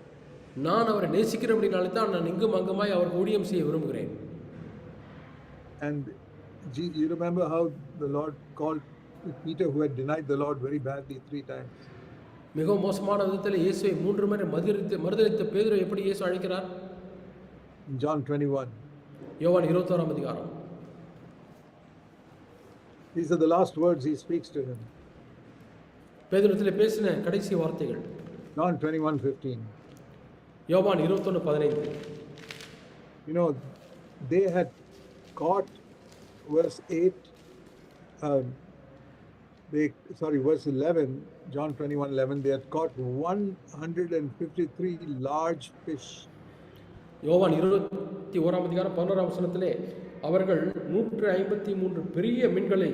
நான் அவரை நேசிக்கிறபடினாலே தான் நான் இங்கும் அங்குமாய் அவருக்கு ஊழியம் செய்ய விரும்புகிறேன். And you remember how the Lord called Peter, who had denied the Lord very badly 3 times. மிகவும் மோசமான விதத்தில் இயேசுவை 3 முறை மறுதலித்த பேதுருவை எப்படி இயேசு அழைக்கிறார்? In John 21. யோவான் 21ஆம் அதிகாரம். These are the last words he speaks to him. பேதுருவிடத்தில் பேசின கடைசி வார்த்தைகள். John 21:15. யோவான் 21:15. You know, they had caught verse 8, verse 11, John 21:11, they had caught 153 large fish. யோவான் 21ஆம் அதிகாரம் 11ஆம் வசனத்திலே அவர்கள் 153 பெரிய மீன்களை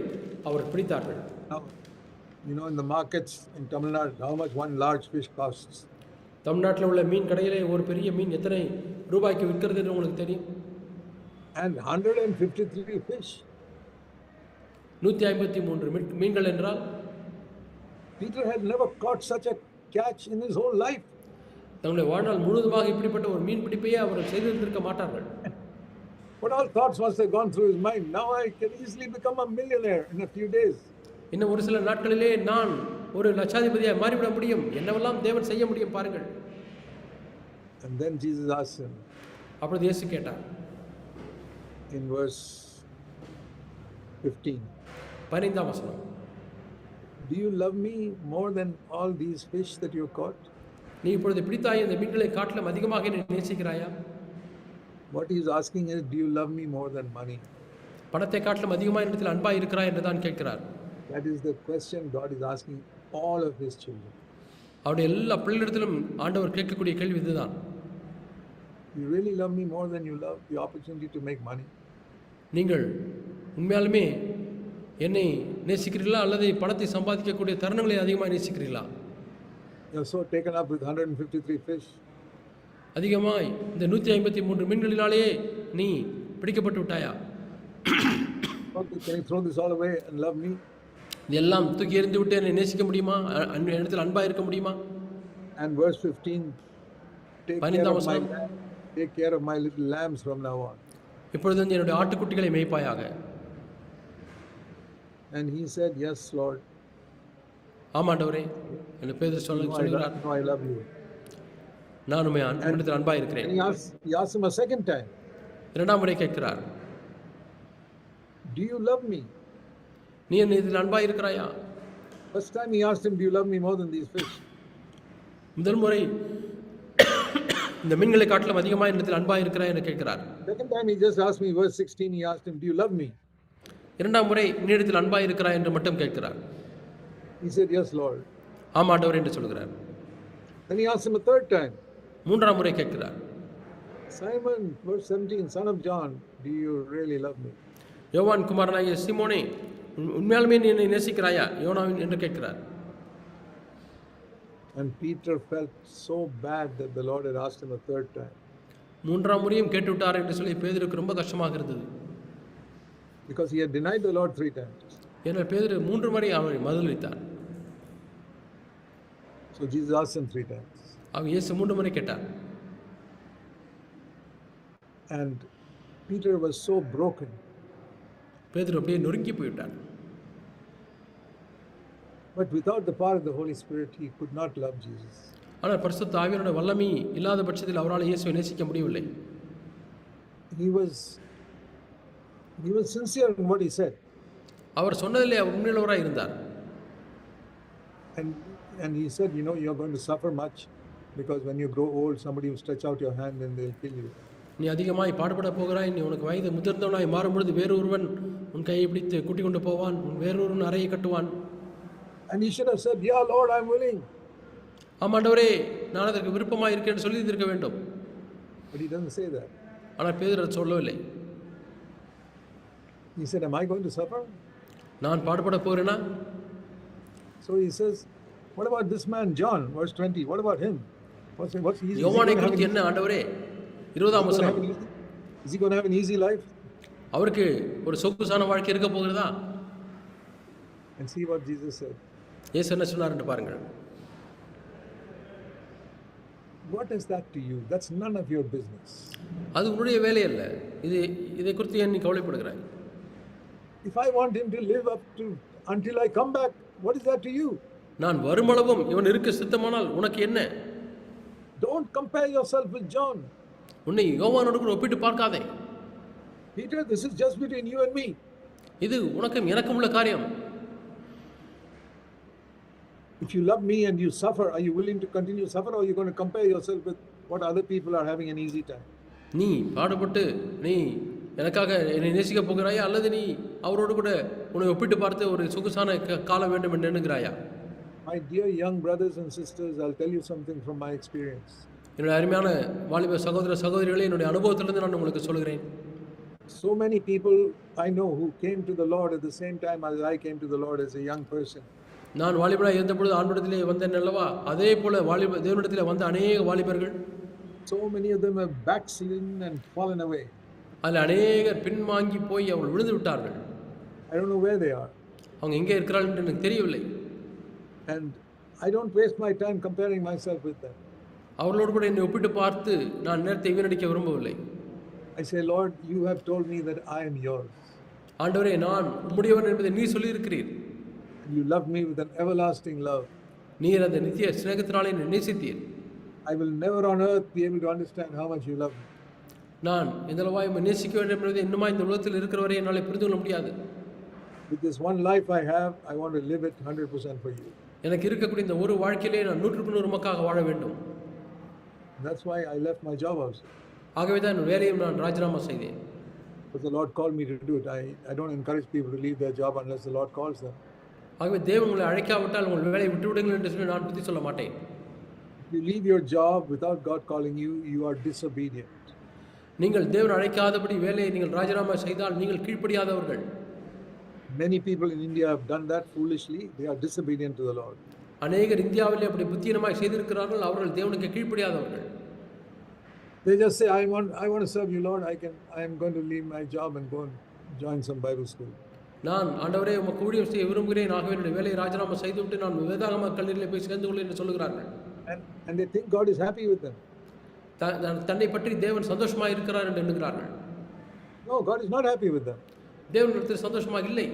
அவர் பிடித்தார்கள். Now, you know, in the markets in Tamil Nadu, how much one large fish costs? தமிழ்நாட்டில் உள்ள மீன் கடையிலே ஒரு பெரிய மீன் எத்தனை ரூபாய்க்கு விற்கிறது என்று உங்களுக்கு தெரியும்? And 153 fish. 153 மீன்கள் என்றால் Peter had never caught such a catch in his whole life. தங்களுடைய வாழ்நாள் முழுவதுமாக இப்படிப்பட்ட ஒரு மீன் பிடிப்பையே அவர்கள் செய்திருந்திருக்க மாட்டார்கள். What all thoughts must have gone through his mind? Now I can easily become a millionaire in a few days. இன்னும் ஒரு சில நாட்களிலே நான் ஒரு லட்சாதிபதியாக மாறிவிட முடியும், என்னவெல்லாம் தேவன் செய்ய முடியும் பாருங்கள். And then Jesus asked him அப்பொழுது இயேசு கேட்டார் in verse 15, 15ஆம் வசனம், do you love me more than all these fish that you caught? நீ இப்பொழுது பிடித்தாய் இந்த மீன்களை காட்டிலும் அதிகமாக என்னை நேசிக்கிறாயா? What he is asking is, do you love me more than money? பணத்தை காட்டிலும் அதிகமாக என்னிடத்தில் அன்பாய் இருக்கிறாய் என்று தான் கேட்கிறார். That is the question God is asking all of his children. அவருடைய எல்லா பிள்ளைகளிடத்திலும் ஆண்டவர் கேட்கக்கூடிய கேள்வி இதுதான். You really love me more than you love the opportunity to make money? நீங்கள் உண்மையாலுமே என்னை நேசிக்கிறீர்களா அல்லது பணத்தை சம்பாதிக்கக்கூடிய தருணங்களை அதிகமாக நேசிக்கிறீர்களா? You are so taken up with 153 fish. அதிகமாய் இந்த 153 மீன்களினாலேயே நீ பிடிக்கப்பட்டு விட்டாயா? Can you throw this all away and love me? இதெல்லாம் தூக்கி எறிந்து விட்டு என்னை நேசிக்க முடியுமா? என்னிடத்தில் அன்பாக இருக்க முடியுமா? And verse 15, take care of my little lambs from now on. இப்பொழுது என்னுடைய ஆட்டுக்குட்டிகளை மேய்ப்பாயாக. And he said, yes, Lord. ஆமாண்டவரே என்று பேதுரு சொல்கிறார். No, I love you. நான் உம்மிடத்தில் அன்பாக இருக்கிறேன். He asked him a second time. இரண்டாம் முறை கேட்கிறார், do you love me? நீ என்னிடத்தில் அன்பாக இருக்கிறாயா? First time he asked him, do you love me more than these fish? முதல் முறை இந்த மீன்களை காட்டிலும் அதிகமாக என்னிடத்தில் அன்பாக இருக்கிறாய் என்று கேட்கிறார். Second time he just asked me, verse 16, he asked him, do you love me? இரண்டாம் முறை என்னிடத்தில் அன்பாக இருக்கிறாய் என்று மட்டும் கேட்கிறார். He said, yes, Lord. ஆமாண்டவர் என்று சொல்கிறார். Then he asked him a third time. மூன்றாம் முறை கேட்கிறார். Simon, verse 17, son of John, do you really love me? யோவான் குமாரனாகிய சீமோனே, உண்மையாலுமே நீ என்னை நேசிக்கிறாயா யோனாவின் என்று கேட்கிறார். And Peter felt so bad that the Lord had asked him a third time. மூன்றாம் முறையும் கேட்டுவிட்டார் என்று சொல்லி பேதுருக்கு ரொம்ப கஷ்டமாக இருந்தது. Because he had denied the Lord 3 times. ஏனால் பேதுரு 3 முறை அவரை மறுதலித்தார். So Jesus asked him 3 times. அவன் இயேசு 3 முறை கேட்டார். And Peter was so broken. பேதுரு அப்படியே நொறுங்கி போய்விட்டார். But without the power of the Holy Spirit, he could not love Jesus. ஆனால் பரிசுத்த ஆவியானவருடைய வல்லமை இல்லாத பட்சத்தில் அவரால் இயேசுவை நேசிக்க முடியவில்லை. He was sincere in what he said. அவர் சொன்னதிலே அவர் உண்மையுள்ளவராய் இருந்தார். And he said, you know, you're going to suffer much because when you grow old, somebody will stretch out your hand and they'll kill you. நீ அதிகமாய் பாடுபட போகிறாய், நீ உனக்கு வயது முதிர்ந்தவனாய் மாறும்பொழுது வேறொருவன் உன் கையை பிடித்து கூட்டிக் கொண்டு போவான், வேறொருவன் அறையை கட்டுவான். And he should have said, yeah, Lord, I'm willing. ஆமாண்டவரே, நான் அதற்கு விருப்பமாக இருக்கேன் சொல்லி இருக்க வேண்டும். But he doesn't say that. ஆனால் பேதுரு சொல்லவில்லை. He said, am I going to suffer? நான் பாடுபட போகிறேனா? So he says, what about this man John, verse 20? What about him? What's easy? யோவானை குறித்து என்ன ஆண்டவரே? 20ஆம் வசனம். Is he going to have an easy life? அவருக்கு ஒரு சொகுசான வாழ்க்கை இருக்க போகிறதா? And see what Jesus said. இயேசு என்ன சொன்னார் என்று பாருங்கள். What is that to you? That's none of your business. அது உன்னுடைய வேலை அல்ல. இதை குறித்து ஏன் நீ கவலைப்படுகிறாய்? If I want him to live up to until I come back, what is that to you? நான் வருமளவும் இவன் இருக்க சித்தமானால் உனக்கு என்ன? Don't compare yourself with John. உன்னை யோவானோடு கூட ஒப்பிட்டு பார்க்காதே. Peter, this is just between you and me. இது உனக்கும் எனக்கும் உள்ள காரியம். If you love me and you suffer, are you willing to continue to suffer, or are you going to compare yourself with what other people are having an easy time? நீ பாடுபட்டு நீ எனக்காக என்னை நேசிக்க போகிறாயா, அல்லது நீ அவரோடு கூட உன்னை ஒப்பிட்டு பார்த்து ஒரு சொகுசான காலம் வேண்டும் என்று எண்ணுகிறாயா? My dear young brothers and sisters, I'll tell you something from my experience. என்னுடைய அருமையான வாலிப சகோதர சகோதரிகளே, என்னுடைய அனுபவத்திலிருந்து நான் உங்களுக்கு சொல்கிறேன். So many people I know who came to the Lord at the same time as I came to the Lord as a young person. நான் வாலிபனாக இருந்த பொழுது ஆண்டவரிடத்திலே வந்தேன் அல்லவா, அதே போல தேவனிடத்திலே வந்த அநேக வாலிபர்கள், so many of them have backslidden and fallen away. அதில் அநேகர் பின்வாங்கி போய் அவர்கள் விழுந்து விட்டார்கள். I don't know where they are. அவங்க எங்கே இருக்கிறார்கள் என்று எனக்கு தெரியவில்லை. And I don't waste my time comparing myself with them. அவர்களோடு கூட என்னை ஒப்பிட்டு பார்த்து நான் நேரத்தை வீணடிக்க விரும்பவில்லை. I say, Lord, you have told me that I am yours. ஆண்டவரே, நான் உம்முடையவன் என்பதை நீ சொல்லி இருக்கிறீர். You love me with an everlasting love. நீர் அந்த நித்திய சிநேகத்தினாலே என்னை நேசித்தீர். I will never on earth be able to understand how much you love me. நான் இந்த அளவாய் உம்மை நேசிக்க வேண்டும் என்பதை இன்னுமா இந்த உலகத்தில் இருக்கிறவரை என்னால் புரிந்து கொள்ள முடியாது. With this one life I have, I want to live it 100% for you. எனக்கு இருக்கக்கூடிய இந்த ஒரு வாழ்க்கையிலே நான் 100% உமக்காக வாழ வேண்டும். That's why I left my job also. ஆகவே தான் என் வேலையை நான் ராஜினாமா செய்தேன். Because the Lord called me to do it. I don't encourage people to leave their job unless the Lord calls them. ஆகவே தேவன் உங்களை அழைக்காவிட்டால் உங்கள் வேலையை விட்டு விடுங்கள் என்று சொல்லி நான் புத்தி சொல்ல மாட்டேன். If you leave your job without God calling you, you are disobedient. நீங்கள் தேவன் அழைக்காதபடி வேலையை நீங்கள் ராஜினாமா செய்தால் நீங்கள் கீழ்ப்படியாதவர்கள். Many people in India have done that foolishly. They are disobedient to the Lord. அநேகர் இந்தியாவிலே அப்படி புத்தியீனமாய் செய்திருக்கிறார்கள். அவர்கள் தேவனுக்கு கீழ்ப்படியாதவர்கள். They just say, I want to serve you, Lord. I am going to leave my job and go and join some Bible school. நான் ஆண்டவரே உமக்கு ஊழியம் செய்ய விரும்புகிறேன், ஆகவே என்னுடைய வேலையை ராஜினாமா செய்துவிட்டு நான் வேதாகம கல்லூரியில் போய் சேர்ந்து கொள்ள என்று சொல்லுகிறார்கள். And they think God is happy with them. தன்னை பற்றி தேவன் சந்தோஷமாக இருக்கிறார் என்று எண்ணுகிறார்கள். No, God is not happy with them. தேவனிடத்தில் சந்தோஷமாக இல்லை.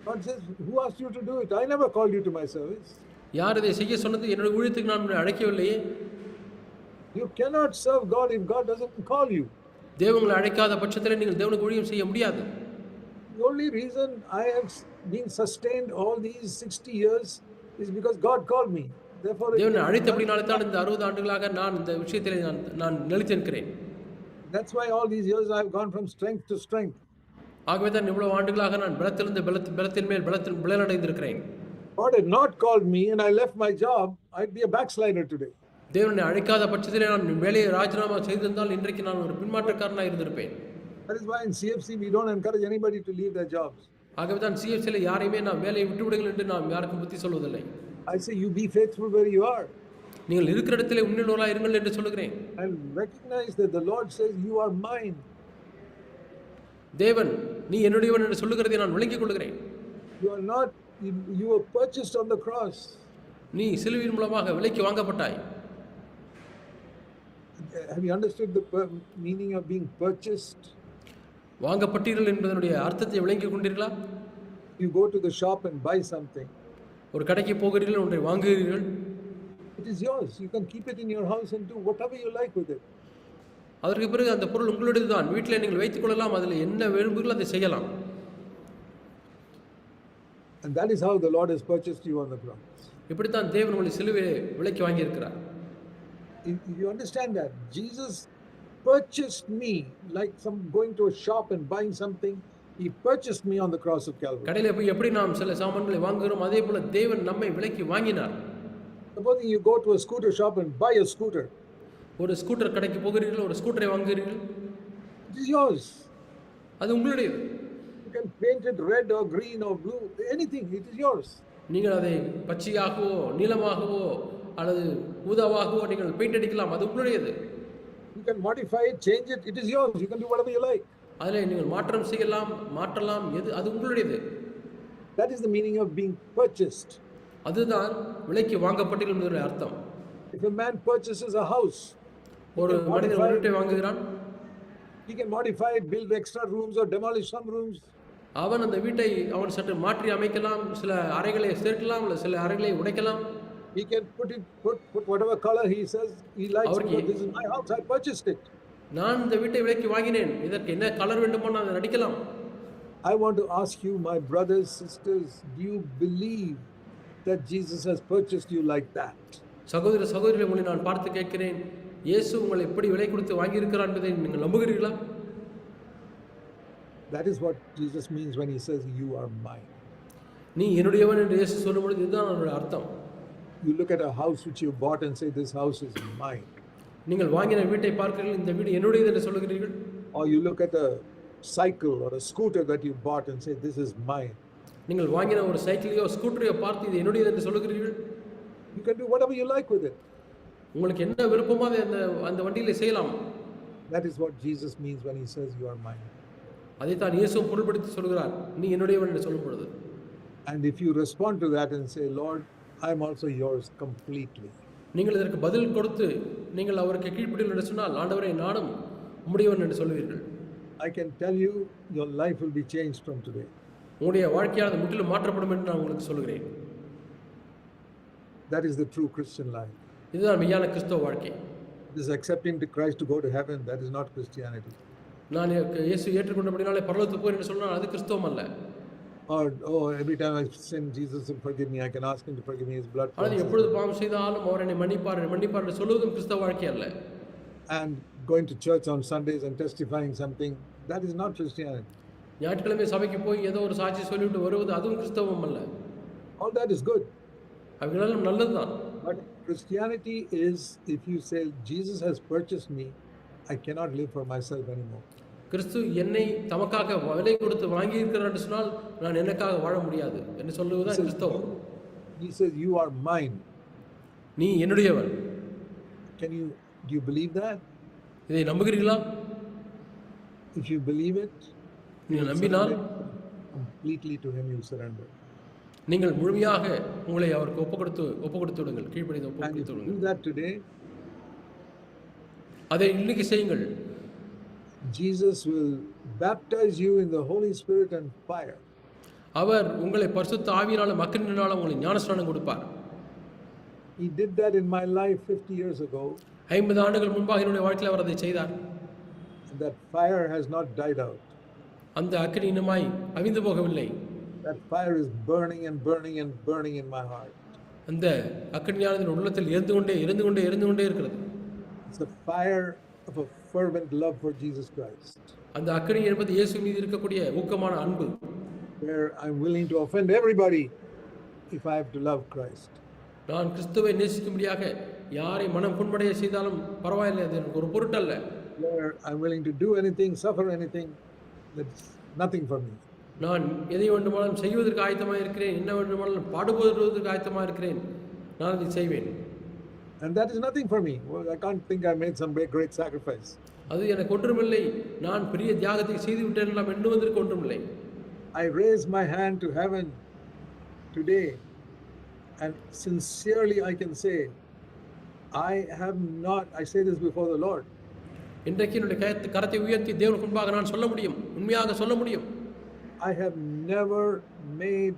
God says, who asked you to do it? I never called you to my service. யார் இதை செய்ய சொன்னது? என்னுடைய ஊழியத்துக்கு நான் உன்னை அழைக்கவில்லையே. You cannot serve God if God doesn't call you. தேவனை அழைக்காத பட்சத்தில் நீங்கள் தேவனுக்கு ஊழியம் செய்ய முடியாது. The only reason I have been sustained all these 60 years is because God called me. Therefore, தேவனை அழைத்தபடினாலே தான் இந்த 60 ஆண்டுகளாக நான் இந்த விஷயத்திலே நான் நிலைத்திருக்கிறேன். That's why all these years I have gone from strength to strength. ஆகவே தான் இவ்வளவு ஆண்டுகளாக நான் பலத்திலிருந்து பலத்தின் மேல் பலனடைந்திருக்கிறேன். God had not called me and I left my job, I'd be a backslider today. தேவனை அழைக்காத பட்சத்திலே நான் வேலையை ராஜினாமா செய்திருந்தால் இன்றைக்கு நான் ஒரு பின்மாற்றக்காரனாக இருந்திருப்பேன். That is why in CFC we don't encourage anybody to leave their jobs. ஆகவே தான் CFCல யாரையுமே நான் வேலையை விட்டு விடுங்கள் என்று நாம் யாருக்கும் புத்தி சொல்வதில்லை. I say you be faithful where you are. நீங்கள் இருக்கிற இடத்திலே உண்மையுள்ளவராக இருங்கள் என்று சொல்லுகிறேன். And recognize that the Lord says you are mine. தேவன் நீ என்னுடையவன் என்று சொல்லுகிறதை நான் விளங்கிக் கொள்கிறேன். You are not, you were purchased on the cross. நீ சிலுவையின் மூலமாக விலைக்கு வாங்கப்பட்டாய். Have you understood the meaning of being purchased? வாங்கப்பட்டீர்கள் என்பதனுடைய அர்த்தத்தை விளங்கிக் கொண்டீர்களா? You go to the shop and buy something. ஒரு கடைக்கு போகிறீர்கள், ஒன்றை வாங்குகிறீர்கள். It is yours. You can keep it in your house and do whatever you like with it. அதற்கு பிறகு அந்த பொருள் உங்களுடையது தான். வீட்டில் நீங்கள் வைத்துக் கொள்ளலாம், அதில் என்ன விரும்புகிறீர்களோ அதை செய்யலாம். And that is how the Lord has purchased you on the cross. இப்படித்தான் தேவன் உங்களை சிலுவையை விலைக்கு வாங்கி இருக்கிறார். If you understand that Jesus purchased me like some going to a shop and buying something, he purchased me on the cross of Calvary. கடையில போய் எப்படி நாம் சில சாமான்களை வாங்குகிறோம், அதே போல தேவன் நம்மை விலைக்கு வாங்கினார். Supposing you go to a scooter shop and buy a scooter. ஒரு ஸ்கூட்டர் கடைக்கு போகிறீர்கள், ஒரு ஸ்கூட்டரை வாங்குகிறீர்கள். It is yours. அது உங்களுடையது. You can paint it red or green or blue, anything. It is yours. நீங்கள் அதை பச்சையாகவோ நீளமாகவோ அல்லது ஊதாவாகவோ நீங்கள் பெயிண்ட் அடிக்கலாம், அது உங்களுடையது. You can modify it, change it. It is yours. You can do whatever you like. அதில் நீங்கள் மாற்றம் செய்யலாம், மாற்றலாம், அது உங்களுடையது. That is the meaning of being purchased. அதுதான் விலைக்கு வாங்கப்பட்டீர்கள் என்பதனுடைய அர்த்தம். If a man purchases a house, ஒரு மனிதன் ஒரு வீட்டை வாங்குகிறான், he can modify it, build extra rooms or demolish some rooms. அவன் அந்த வீட்டை அவன் சற்று மாற்றி அமைக்கலாம், சில அறைகளை சேர்க்கலாம், அல்லது சில அறைகளை உடைக்கலாம். He can put whatever color he says he likes. This is my house. I purchased it. நான் இந்த வீட்டை விலைக்கு வாங்கினேன், இதற்கு என்ன கலர் வேண்டுமோ நான் நடிக்கலாம். I want to ask you, my brothers, sisters, do you believe that Jesus has purchased you like that? சகோதர சகோதரிகளை உங்களை நான் பார்த்து கேட்கிறேன், இயேசு உங்களை எப்படி விலை கொடுத்து வாங்கியிருக்கிறார் என்பதை நீங்கள் நம்புகிறீர்களா? That is what Jesus means when he says, you are mine. நீ என்னுடையவன் என்று இயேசு சொல்லும்போது இதுதான் அதனுடைய அர்த்தம். You look at a house which you bought and say, this house is mine. நீங்கள் வாங்கின வீட்டை பார்க்கிறீர்கள், இந்த வீடு என்னுடையது என்று சொல்லுகிறீர்கள். Or you look at a cycle or a scooter that you bought and say, this is mine. நீங்கள் வாங்கின ஒரு சைக்கிளையோ ஸ்கூட்டரையோ பார்த்து இது என்னுடையது என்று சொல்லுகிறீர்கள். You can do whatever you like with it. உங்களுக்கு என்ன விருப்பமோ அதை அந்த வண்டியிலே செய்யலாம். That is what Jesus means when he says, you are mine. அதைத்தான் இயேசு பொருள்படுத்தி சொல்கிறார், நீ என்னுடையவன் என்று சொல்லும் பொழுது. And if you respond to that and say, Lord, I am also yours completely. நீங்கள் இதற்கு பதில் கொடுத்து நீங்கள் அவருக்கு கீழ்ப்படிகள் என்று சொன்னால், ஆண்டவரே நானும் உம்முடையவன் என்று சொல்வீர்கள். I can tell you, your life will be changed from today. உங்களுடைய வாழ்க்கையானது முற்றிலும் மாற்றப்படும் என்று நான் உங்களுக்கு சொல்கிறேன். That is the true Christian life. இதுதான் மெய்யான கிறிஸ்தவ வாழ்க்கை. This accepting to Christ to go to heaven, that is not Christianity. நான் இயேசு ஏற்றுக்கொண்டபடினாலே பரலோகத்துக்கு போய் என்று சொன்னால் அது கிறிஸ்தவம் அல்ல. Or every time I sin, Jesus will forgive me. I can ask him to forgive me. His blood. ஆனால் எப்பொழுது பாவம் செய்தாலும் அவர் என்னை மன்னிப்பார் என்று சொல்வதும் கிறிஸ்தவ வாழ்க்கை அல்ல. And going to church on Sundays and testifying something, that is not Christianity. ஞாயிற்றுக்கிழமை சபைக்கு போய் ஏதோ ஒரு சாட்சி சொல்லிவிட்டு வருவது அதுவும் கிறிஸ்தவம் அல்ல. All that is good. அவைகளெல்லாம் நல்லதுதான். But Christianity is, if you say Jesus has purchased me, I cannot live for myself anymore. கிறிஸ்து என்னை தமக்காக விலை கொடுத்து வாங்கி இருக்கிறார் என்று சொன்னால் நான் எனக்காக வாழ முடியாது என்று சொல்லுவதுதான் கிறிஸ்தவம். He says, you are mine. நீ என்னுடையவன். Do you believe that? இதை நம்புகிறீர்களா? If you believe it, நீங்கள் நம்பினால் completely to him you surrender. நீங்கள் முழுமையாக உங்களை அவருக்கு ஒப்பு கொடுத்து விடுங்கள், கீழ்ப்படிந்து ஒப்பு கொடுத்து விடுங்கள். Do that today. அதை இன்னைக்கு செய்யுங்கள். Jesus will baptize you in the Holy Spirit and fire. அவர் உங்களை பரிசுத்த ஆவியினாலும் அக்கினியினாலும் உங்களை ஞானஸ்நானம் கொடுப்பார். He did that in my life 50 years ago. 50 ஆண்டுகள் முன்பாக என்னுடைய வாழ்க்கையில் அவர் அதை செய்தார். That fire has not died out. அந்த அக்கினி இன்னுமாய் அவிந்து போகவில்லை. That fire is burning and burning and burning in my heart. அந்த அக்கினியானது என் உள்ளத்தில் எரிந்து கொண்டே இருக்கிறது. It's the fire of a fervent love for Jesus Christ. அந்த அக்கினி என்பது இயேசு மீது இருக்கக்கூடிய ஊக்கமான அன்பு. Where I'm willing to offend everybody if I have to love Christ. நான் கிறிஸ்துவை நேசிக்கும்படியாக யாரை மனம் புண்படைய செய்தாலும் பரவாயில்லை, அது எனக்கு ஒரு பொருட்டல்ல. Where I'm willing to do anything, suffer anything, that's nothing for me. நான் எதை வேண்டுமானாலும் செய்வதற்கு ஆயத்தமாக இருக்கிறேன், என்ன வேண்டுமானாலும் பாடுபடுவதற்கு ஆயத்தமாக இருக்கிறேன், நான் அதை செய்வேன். And that is nothing for me. Well, I can't think I made some great sacrifice. அது எனக்கு ஒன்றுமில்லை, நான் பெரிய தியாகத்தை செய்து விட்டேன் எல்லாம் எண்ணுவதற்கு ஒன்றுமில்லை. I raise my hand to heaven today and sincerely I can say, I say this before the Lord. இன்றைக்கு என்னுடைய கரத்தை உயர்த்தி தேவனுக்கு முன்பாக நான் சொல்ல முடியும், உண்மையாக சொல்ல முடியும். I have never made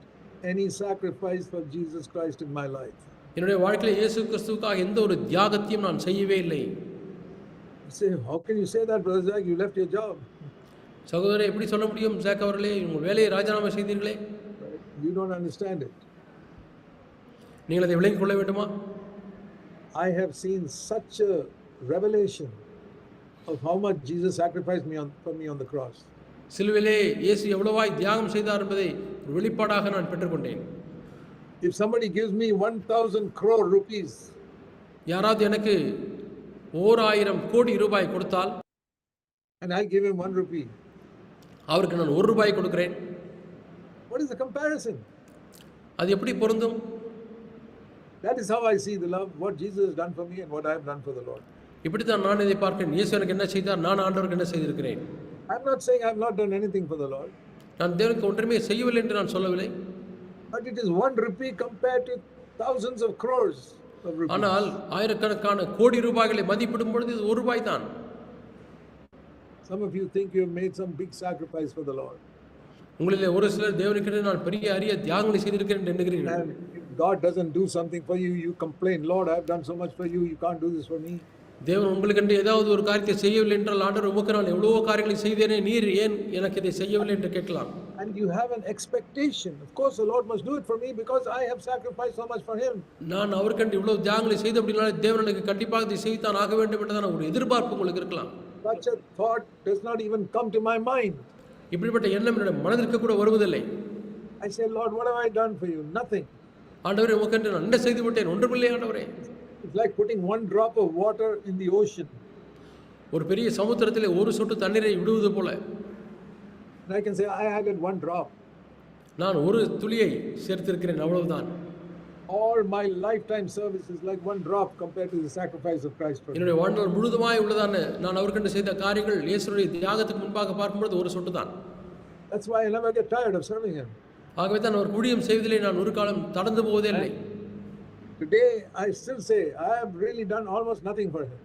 any sacrifice for Jesus Christ in my life. என்னுடைய வாழ்க்கையில் இயேசு கிறிஸ்துவுக்காக எந்த ஒரு தியாகத்தையும் நான் செய்யவே இல்லை. Say, how can you say that, brother Zach? You left your job. சகோதரர் எப்படி சொல்ல முடியும் ஜாக் அவர்களே, உங்கள் வேலையை ராஜினாமா செய்தீர்களே? You don't understand it. நீங்கள் அதை விளங்கிக் கொள்ள வேண்டுமா? I have seen such a revelation of how much Jesus sacrificed for me on the cross. சிலுவையிலே இயேசு எவ்வளவாய் தியாகம் செய்தார் என்பதை ஒரு வெளிப்பாடாக நான் பெற்றுக்கொண்டேன். If somebody gives me 1,000 crore rupees, யாராவது எனக்கு 1000 கோடி ரூபாய் கொடுத்தால், and I give him 1 rupee, அவருக்கு நான் 1 ரூபாய் கொடுக்கிறேன். what is the comparison? அது எப்படி பொருந்தும்? That is how I see the love, what Jesus has done for me and what I have done for the Lord. இப்படித்தான் நான் இதை பார்க்கிறேன். இயேசு எனக்கு என்ன செய்தார், நான் ஆண்டவருக்கு என்ன செய்திருக்கிறேன். I'm not saying I have not done anything for the Lord. நான் தேவனுக்கு ஒன்றுமே செய்யவில்லை என்று நான் சொல்லவில்லை. But it is one rupee compared to thousands of crores of rupees. ஆனால் ஆயிரக்கணக்கான கோடி ரூபாய்களை மதிப்பிடும் பொழுது இது ஒரு ரூபாய் தான். Some of you think you have made some big sacrifice for the Lord. உங்களிலே ஒரு சிலர் தேவனுக்கு நான் பெரிய அரிய தியாகங்களை செய்திருக்கிறேன் என்று எண்ணுகிறீர்கள். And if God doesn't do something for you, you complain, Lord, I have done so much for you, you can't do this for me. தேவன் உங்களுக்கு ஏதாவது ஒரு காரியத்தை செய்யவில்லை என்றால், ஆண்டவர் உமக்கு நான் எவ்வளவோ காரியங்களை செய்தேனே, நீர் ஏன் எனக்கு இதை செய்யவில்லை என்று கேட்கலாம். And you have an expectation. Of course the Lord must do it for me because I have sacrificed so much for him. நான் அவருக்கு இவ்வளவு தியாகங்களை செய்து அப்படினால தேவன் எனக்கு கண்டிப்பாக இதை செய்தான் ஆக வேண்டும் என்றதான ஒரு எதிர்பார்ப்பு உங்களுக்கு இருக்கலாம். Such a thought does not even come to my mind. இப்படிப்பட்ட எண்ணம் என்னுடைய மனதிற்கு கூட வருவதில்லை. I say, Lord, what have I done for you? Nothing. ஆண்டவரே உமக்கு நான் என்ன செய்து விட்டேன்? ஒன்றுமில்லை ஆண்டவரே. It's like putting one drop of water in the ocean. ஒரு பெரிய சமுத்திரத்திலே ஒரு சொட்டு தண்ணீரை விடுவது போல. And I can say I added one drop. நான் ஒரு துளியை சேர்த்திருக்கிறேன், அவ்வளவுதான். All my lifetime service is like one drop compared to the sacrifice of Christ for me. என்னுடைய வாழ்நாள் முழுதுமாய் உள்ளதான நான் அவருக்கு செய்த காரியங்கள் இயேசுவுடைய தியாகத்துக்கு முன்பாக பார்க்கும்போது ஒரு சொட்டு தான். That's why I never get tired of serving him. ஆகவே தான் அவர் ஊழியம் செய்வதிலே நான் ஒரு காலம் தடந்து போவதே இல்லை. Today I still say I have really done almost nothing for him.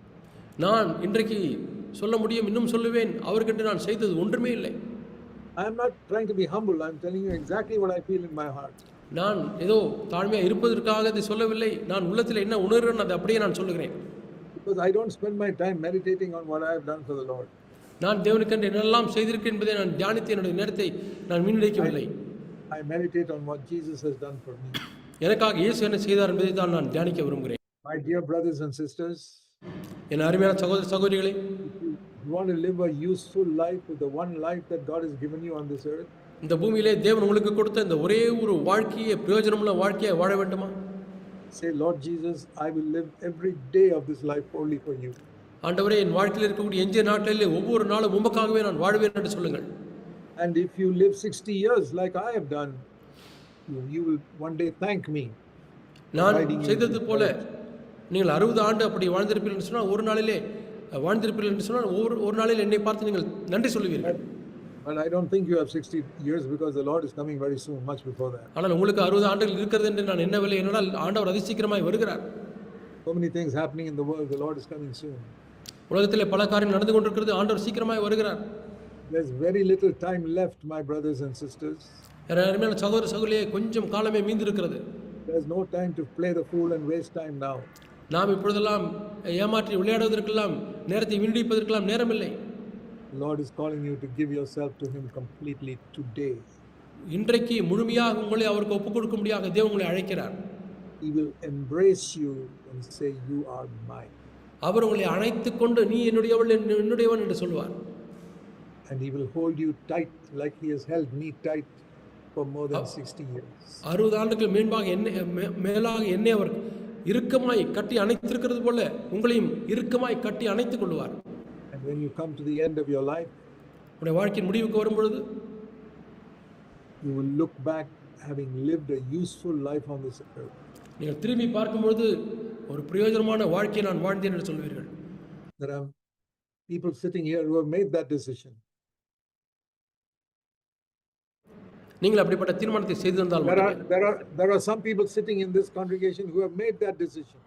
நான் இன்றைக்கு சொல்ல முடியும், இன்னும் சொல்லுவேன், அவருக்கு நான் செய்தது ஒன்றுமே இல்லை. I am not trying to be humble. I am telling you exactly what I feel in my heart. நான் ஏதோ தாழ்மையாக இருப்பதற்காக இதை சொல்லவில்லை. நான் உள்ளத்தில் என்ன உணர்கிறேன் அதை அப்படியே நான் சொல்லுகிறேன். Because I don't spend my time meditating on what I have done for the Lord. நான் தேவனுக்கு என்னெல்லாம் செய்திருக்கிறேன் என்பதை நான் தியானித்து என்னுடைய நேரத்தை நான் வீணடிக்கவில்லை. I meditate on what Jesus has done for me. எனக்காக இயேசு என்ன செய்தார் என்பதை தான் நான் தியானிக்க விரும்புகிறேன். My dear brothers and sisters, என் அருமையான சகோதர சகோதரிகளே, you want to live a useful life with the one life that God has given you on this earth? இந்த பூமியிலே தேவன் உங்களுக்கு கொடுத்த இந்த ஒரே ஒரு வாழ்க்கையை, பிரயோஜனமுள்ள வாழ்க்கையை வாழ வேண்டுமா? Say, Lord Jesus, I will live every day of this life only for you. ஆண்டவரே, என் வாழ்க்கையில் இருக்கக்கூடிய எஞ்சிய நாட்களிலே ஒவ்வொரு நாளும் உமக்காகவே நான் வாழ்வேன் என்று சொல்லுங்கள். And if you live 60 years like I have done, you will one day thank me. நான் செய்தது போல நீங்கள் 60 ஆண்டு அப்படி வாழ்ந்திருப்பீர்கள் என்று சொன்னால், ஒரு நாளிலே வாழ்ந்திருப்பீர்கள் என்று சொன்னால் ஒரு நாளில் என்னை பார்த்து நீங்கள் நன்றி சொல்லுவீர்கள். But I don't think you have 60 years because the Lord is coming very soon, much before that. ஆனால் உங்களுக்கு 60 ஆண்டுகள் இருக்கிறது என்று நான் எண்ணவில்லை. ஏனென்றால் ஆண்டவர் அதிசீக்கிரமாய் வருகிறார். So many things happening in the world, the Lord is coming soon. உலகத்திலே பல காரியங்கள் நடந்து கொண்டிருக்கிறது, ஆண்டவர் சீக்கிரமாய் வருகிறார். There's very little time left, my brothers and sisters. அருமையான சகோதர சகோதரியே, கொஞ்சம் காலமே மீந்திருக்கிறது. There's no time to play the fool and waste time now. நாம் இப்பொழுதெல்லாம் ஏமாற்றி விளையாடுவதற்கெல்லாம், நேரத்தை வீணடிப்பதற்கெல்லாம் நேரமில்லை. The Lord is calling you to give yourself to him completely today. இன்றைக்கு முழுமையாக உங்களை அவருக்கு ஒப்புக் கொடுக்கும்படியாக தேவன் உங்களை அழைக்கிறார். He will embrace you and say, you are mine. அவர் உங்களை அழைத்துக் கொண்டு நீ என்னுடையவள், என்னுடையவன் என்று சொல்வார். And he will hold you tight like he has held me tight for more than 60 years. 60 ஆண்டுகள் மேலாக என்னை அவர் இறுக்கமாய் கட்டி அணைத்திருக்கிறது போல உங்களையும் இறுக்கமாய் கட்டி அணைத்துக் கொள்வார். And when you come to the end of your life, உங்களுடைய வாழ்க்கையின் முடிவுக்கு வரும்பொழுது, you will look back having lived a useful life on this earth. நீங்கள் திரும்பி பார்க்கும்பொழுது ஒரு பிரயோஜனமான வாழ்க்கையை நான் வாழ்ந்தேன் என்று சொல்வீர்கள். There are people sitting here who have made that decision. நீங்கள் அப்படிப்பட்ட தீர்மானத்தை செய்திருந்தால் there are some people sitting in this congregation who have made that decision.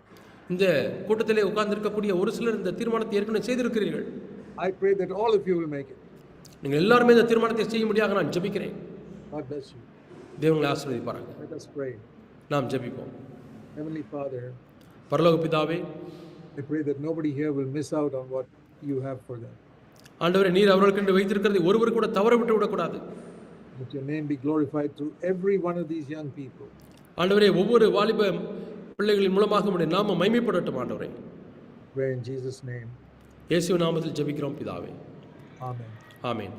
இந்த கூட்டத்திலே உட்கார்ந்து இருக்கக்கூடிய ஒரு சிலர் இந்த தீர்மானத்தை ஏற்கனவே செய்திருக்கிறீர்கள். I pray that all of you will make it. நீங்கள் எல்லாரும் இந்த தீர்மானத்தை செய்யும்படியாக நான் ஜெபிக்கிறேன். God bless you. தேவன் உங்களை ஆசீர்வதிப்பாராக. Let us pray. நாம் ஜெபிப்போம். Heavenly Father, பரலோக பிதாவே, I pray that nobody here will miss out on what you have for them. ஆண்டவரே, நீர் அவர்களுக்கு வைத்திருக்கிறதை ஒருவர் கூட தவற விட்டு விடக்கூடாது. Let your name be glorified through every one of these young people. ஆண்டவரே, ஒவ்வொரு வாலிப பிள்ளைகளின் மூலமாக உம்முடைய நாமம் மகிமைப்படட்டும் ஆண்டவரே. Pray in Jesus' name. இயேசுவின் நாமத்தில் ஜெபிக்கிறோம் பிதாவே. Amen. ஆமென்.